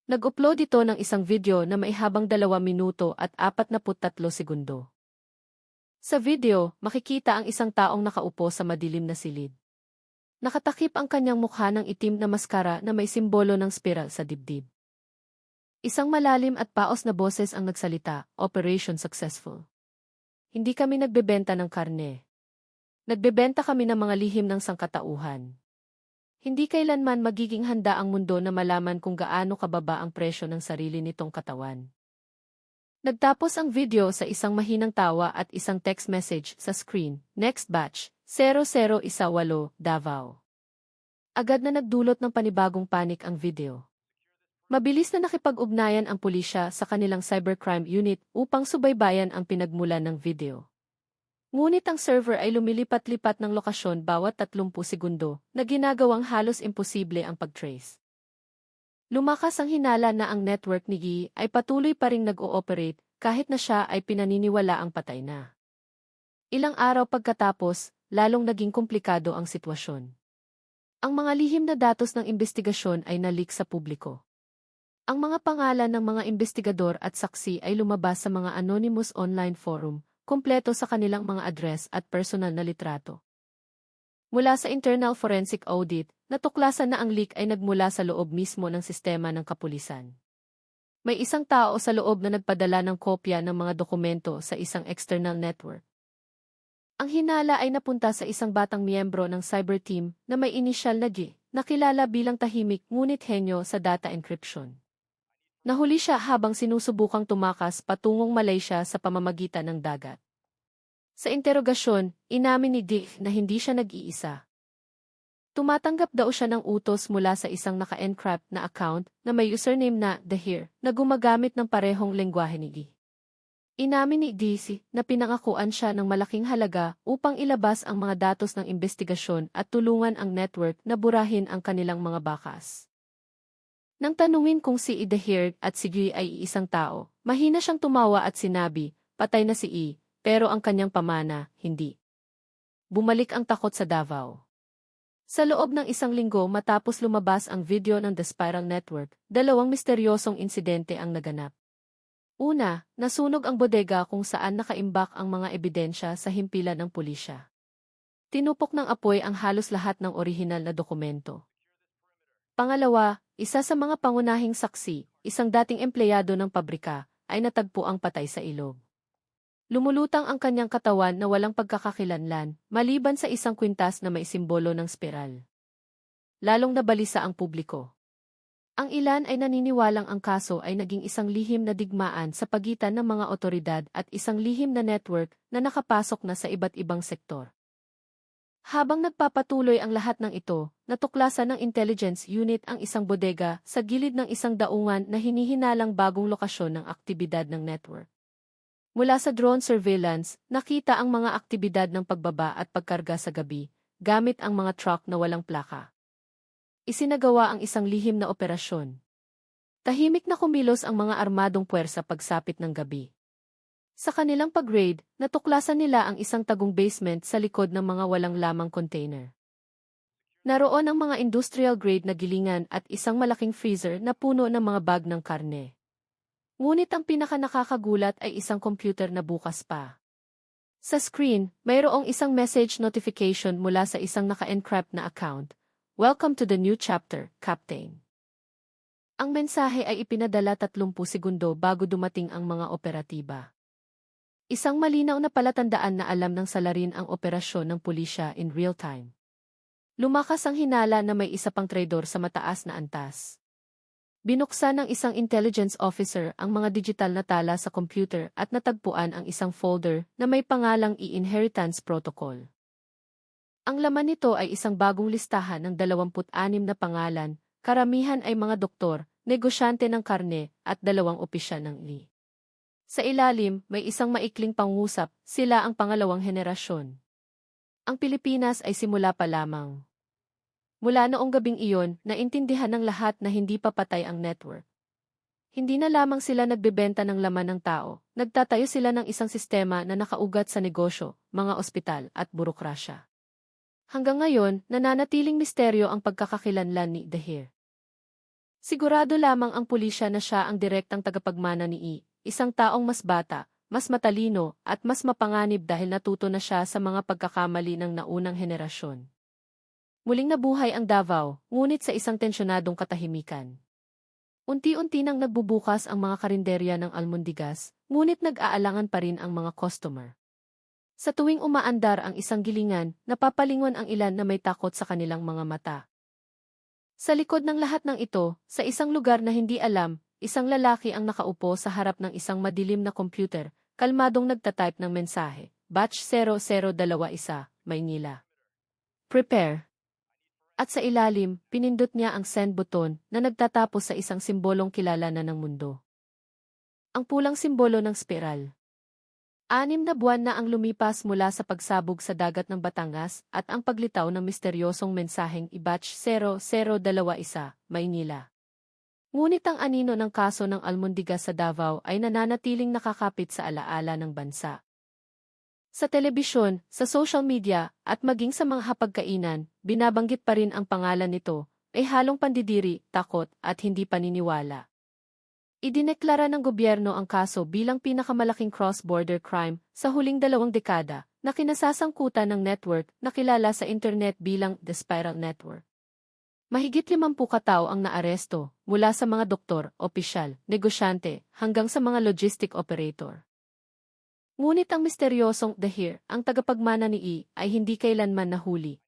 Nag-upload ito ng isang video na may habang 2 minuto at 43 segundo. Sa video, makikita ang isang taong nakaupo sa madilim na silid. Nakatakip ang kanyang mukha ng itim na maskara na may simbolo ng spiral sa dibdib. Isang malalim at paos na boses ang nagsalita, "Operation successful. Hindi kami nagbebenta ng karne. Nagbebenta kami ng mga lihim ng sangkatauhan. Hindi kailanman magiging handa ang mundo na malaman kung gaano kababa ang presyo ng sarili nitong katawan." Nagtapos ang video sa isang mahinang tawa at isang text message sa screen, "Next batch, 0018, Davao." Agad na nagdulot ng panibagong panik ang video. Mabilis na nakipag-ugnayan ang pulisya sa kanilang cybercrime unit upang subaybayan ang pinagmulan ng video. Ngunit ang server ay lumilipat-lipat ng lokasyon bawat 30 segundo na ginagawang halos imposible ang pag-trace. Lumakas ang hinala na ang network ni Guy ay patuloy pa ring nag-ooperate kahit na siya ay pinaniniwala ang patay na. Ilang araw pagkatapos, lalong naging komplikado ang sitwasyon. Ang mga lihim na datos ng investigasyon ay na-leak sa publiko. Ang mga pangalan ng mga investigador at saksi ay lumabas sa mga anonymous online forum, kumpleto sa kanilang mga address at personal na litrato. Mula sa internal forensic audit, natuklasan na ang leak ay nagmula sa loob mismo ng sistema ng kapulisan. May isang tao sa loob na nagpadala ng kopya ng mga dokumento sa isang external network. Ang hinala ay napunta sa isang batang miyembro ng cyber team na may inisyal na G, nakilala bilang tahimik ngunit henyo sa data encryption. Nahuli siya habang sinusubukang tumakas patungong Malaysia sa pamamagitan ng dagat. Sa interogasyon, inamin ni Dick na hindi siya nag-iisa. Tumatanggap daw siya ng utos mula sa isang naka-encrypt na account na may username na The Here na gumagamit ng parehong lengguwahe ni Guy. Inamin ni DC na pinangakuan siya ng malaking halaga upang ilabas ang mga datos ng investigasyon at tulungan ang network na burahin ang kanilang mga bakas. Nang tanungin kung si The Here at si Guy ay isang tao, mahina siyang tumawa at sinabi, patay na si E, pero ang kanyang pamana, hindi. Bumalik ang takot sa Davao. Sa loob ng isang linggo matapos lumabas ang video ng The Spiral Network, dalawang misteryosong insidente ang naganap. Una, nasunog ang bodega kung saan nakaimbak ang mga ebidensya sa himpilan ng pulisya. Tinupok ng apoy ang halos lahat ng orihinal na dokumento. Pangalawa, isa sa mga pangunahing saksi, isang dating empleyado ng pabrika, ay natagpo ang patay sa ilog. Lumulutang ang kanyang katawan na walang pagkakakilanlan, maliban sa isang kwintas na may simbolo ng spiral. Lalong nabalisa ang publiko. Ang ilan ay naniniwalang ang kaso ay naging isang lihim na digmaan sa pagitan ng mga otoridad at isang lihim na network na nakapasok na sa iba't ibang sektor. Habang nagpapatuloy ang lahat ng ito, natuklasan ng intelligence unit ang isang bodega sa gilid ng isang daungan na hinihinalang bagong lokasyon ng aktibidad ng network. Mula sa drone surveillance, nakita ang mga aktibidad ng pagbaba at pagkarga sa gabi, gamit ang mga truck na walang plaka. Isinagawa ang isang lihim na operasyon. Tahimik na kumilos ang mga armadong puwersa pagsapit ng gabi. Sa kanilang pag-raid, natuklasan nila ang isang tagong basement sa likod ng mga walang lamang container. Naroon ang mga industrial-grade na gilingan at isang malaking freezer na puno ng mga bag ng karne. Ngunit ang pinaka-nakakagulat ay isang computer na bukas pa. Sa screen, mayroong isang message notification mula sa isang naka-encrypt na account. Welcome to the new chapter, Captain. Ang mensahe ay ipinadala 30 segundo bago dumating ang mga operatiba. Isang malinaw na palatandaan na alam ng salarin ang operasyon ng pulisya in real time. Lumakas ang hinala na may isa pang traidor sa mataas na antas. Binuksan ng isang intelligence officer ang mga digital na tala sa computer at natagpuan ang isang folder na may pangalang E-Inheritance Protocol. Ang laman nito ay isang bagong listahan ng 26 na pangalan, karamihan ay mga doktor, negosyante ng karne, at 2 opisyal ng LI. Sa ilalim, may isang maikling pangusap, sila ang pangalawang henerasyon. Ang Pilipinas ay simula pa lamang. Mula noong gabing iyon, naintindihan ng lahat na hindi pa patay ang network. Hindi na lamang sila nagbebenta ng laman ng tao, nagtatayo sila ng isang sistema na nakaugat sa negosyo, mga ospital, at burokrasya. Hanggang ngayon, nananatiling misteryo ang pagkakakilanlan ni The Here. Sigurado lamang ang pulisya na siya ang direktang tagapagmana ni E, isang taong mas bata, mas matalino, at mas mapanganib dahil natuto na siya sa mga pagkakamali ng naunang henerasyon. Muling nabuhay ang Davao, ngunit sa isang tensyonadong katahimikan. Unti-unti nang nagbubukas ang mga karinderya ng almundigas, ngunit nag-aalangan pa rin ang mga customer. Sa tuwing umaandar ang isang gilingan, napapalingon ang ilan na may takot sa kanilang mga mata. Sa likod ng lahat ng ito, sa isang lugar na hindi alam, isang lalaki ang nakaupo sa harap ng isang madilim na computer, kalmadong nagtatype ng mensahe, Batch 0021, Maynila. Prepare. At sa ilalim, pinindot niya ang send button na nagtatapos sa isang simbolong kilala na ng mundo. Ang pulang simbolo ng spiral. 6 na buwan na ang lumipas mula sa pagsabog sa dagat ng Batangas at ang paglitaw ng misteryosong mensaheng i-Batch 0021, Maynila. Ngunit ang anino ng kaso ng almundigas sa Davao ay nananatiling nakakapit sa alaala ng bansa. Sa telebisyon, sa social media, at maging sa mga hapagkainan, binabanggit pa rin ang pangalan nito, ay halong pandidiri, takot, at hindi paniniwala. Idineklara ng gobyerno ang kaso bilang pinakamalaking cross-border crime sa huling 2 dekada na kinasasangkutan ng network na kilala sa internet bilang The Spiral Network. Mahigit 50 katao ang naaresto, mula sa mga doktor, opisyal, negosyante, hanggang sa mga logistic operator. Ngunit ang misteryosong Dahir, ang tagapagmana ni E, ay hindi kailanman nahuli.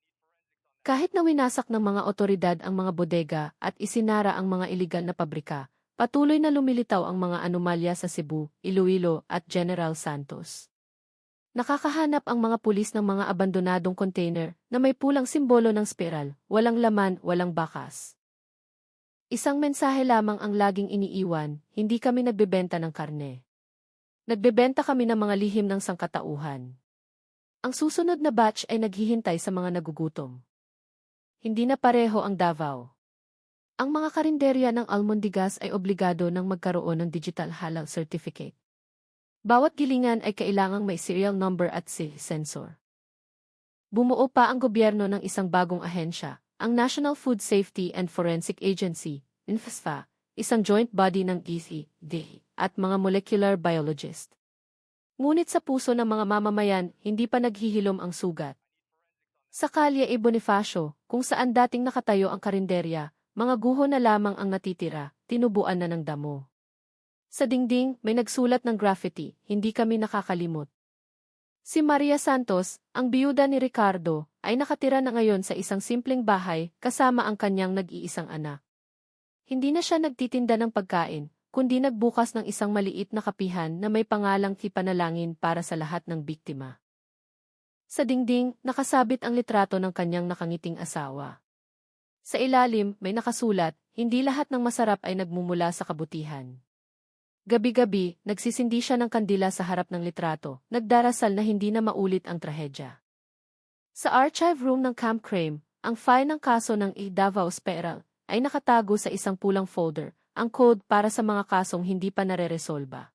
Kahit na winasak ng mga otoridad ang mga bodega at isinara ang mga iligal na pabrika, patuloy na lumilitaw ang mga anomalya sa Cebu, Iloilo at General Santos. Nakakahanap ang mga pulis ng mga abandonadong container na may pulang simbolo ng spiral, walang laman, walang bakas. Isang mensahe lamang ang laging iniiwan, hindi kami nagbebenta ng karne. Nagbebenta kami ng mga lihim ng sangkatauhan. Ang susunod na batch ay naghihintay sa mga nagugutom. Hindi na pareho ang Davao. Ang mga karinderya ng Almondigas ay obligado ng magkaroon ng digital halal certificate. Bawat gilingan ay kailangang may serial number at sensor. Bumuo pa ang gobyerno ng isang bagong ahensya, ang National Food Safety and Forensic Agency, NFSFA, isang joint body ng ECD at mga molecular biologist. Ngunit sa puso ng mga mamamayan, hindi pa naghihilom ang sugat. Sa Kalye e Bonifacio, kung saan dating nakatayo ang karinderya, mga guho na lamang ang natitira, tinubuan na ng damo. Sa dingding, may nagsulat ng graffiti, hindi kami nakakalimot. Si Maria Santos, ang biyuda ni Ricardo, ay nakatira na ngayon sa isang simpleng bahay kasama ang kanyang nag-iisang anak. Hindi na siya nagtitinda ng pagkain, kundi nagbukas ng isang maliit na kapihan na may pangalang Ipanalangin para sa lahat ng biktima. Sa dingding, nakasabit ang litrato ng kanyang nakangiting asawa. Sa ilalim, may nakasulat, hindi lahat ng masarap ay nagmumula sa kabutihan. Gabi-gabi, nagsisindi siya ng kandila sa harap ng litrato, nagdarasal na hindi na maulit ang trahedya. Sa archive room ng Camp Crame, ang file ng kaso ng Davao Spiral ay nakatago sa isang pulang folder, ang code para sa mga kasong hindi pa nareresolba.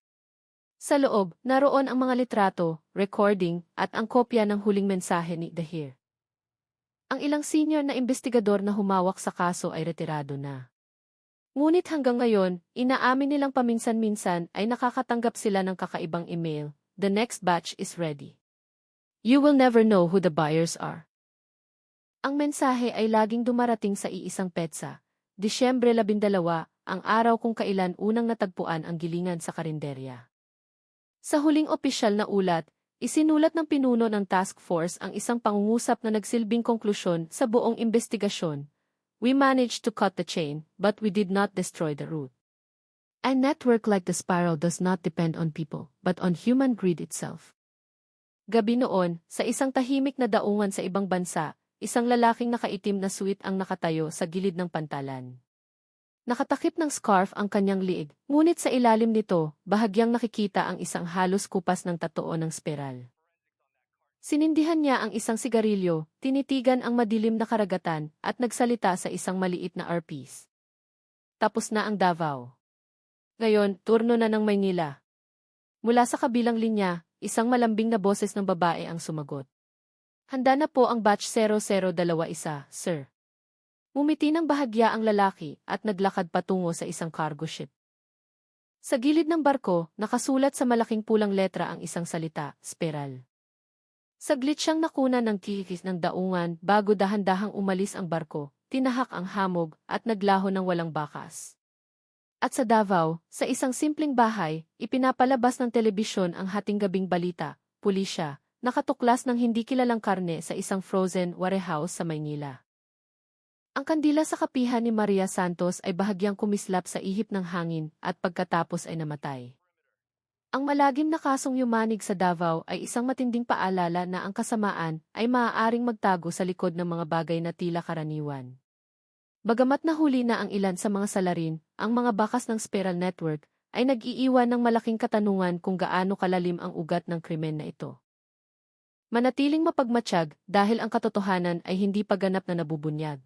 Sa loob, naroon ang mga litrato, recording, at ang kopya ng huling mensahe ni Dahir. Ang ilang senior na investigador na humawak sa kaso ay retirado na. Ngunit hanggang ngayon, inaamin nilang paminsan-minsan ay nakakatanggap sila ng kakaibang email, "The next batch is ready. You will never know who the buyers are." Ang mensahe ay laging dumarating sa iisang petsa, Disyembre 12, ang araw kung kailan unang natagpuan ang gilingan sa karinderya. Sa huling opisyal na ulat, isinulat ng pinuno ng task force ang isang pangungusap na nagsilbing konklusyon sa buong investigasyon. "We managed to cut the chain, but we did not destroy the root. A network like the spiral does not depend on people, but on human greed itself." Gabi noon, sa isang tahimik na daungan sa ibang bansa, isang lalaking nakaitim na suit ang nakatayo sa gilid ng pantalan. Nakatakip ng scarf ang kanyang liig, ngunit sa ilalim nito, bahagyang nakikita ang isang halos kupas ng tatoo ng spiral. Sinindihan niya ang isang sigarilyo, tinitigan ang madilim na karagatan, at nagsalita sa isang maliit na earpiece. Tapos na ang Davao. Ngayon, turno na ng Maynila. Mula sa kabilang linya, isang malambing na boses ng babae ang sumagot. "Handa na po ang batch 0021, sir." Umiti ng bahagya ang lalaki at naglakad patungo sa isang cargo ship. Sa gilid ng barko, nakasulat sa malaking pulang letra ang isang salita, spiral. Saglit siyang nakuna ng kikis ng daungan bago dahan-dahang umalis ang barko, tinahak ang hamog at naglaho ng walang bakas. At sa Davao, sa isang simpleng bahay, ipinapalabas ng telebisyon ang hating-gabing balita, pulisya, nakatuklas ng hindi kilalang karne sa isang frozen warehouse sa Maynila. Ang kandila sa kapihan ni Maria Santos ay bahagyang kumislap sa ihip ng hangin at pagkatapos ay namatay. Ang malagim na kasong yumanig sa Davao ay isang matinding paalala na ang kasamaan ay maaaring magtago sa likod ng mga bagay na tila karaniwan. Bagamat nahuli na ang ilan sa mga salarin, ang mga bakas ng Spiral Network ay nag-iiwan ng malaking katanungan kung gaano kalalim ang ugat ng krimen na ito. Manatiling mapagmatsyag dahil ang katotohanan ay hindi pa ganap na nabubunyag.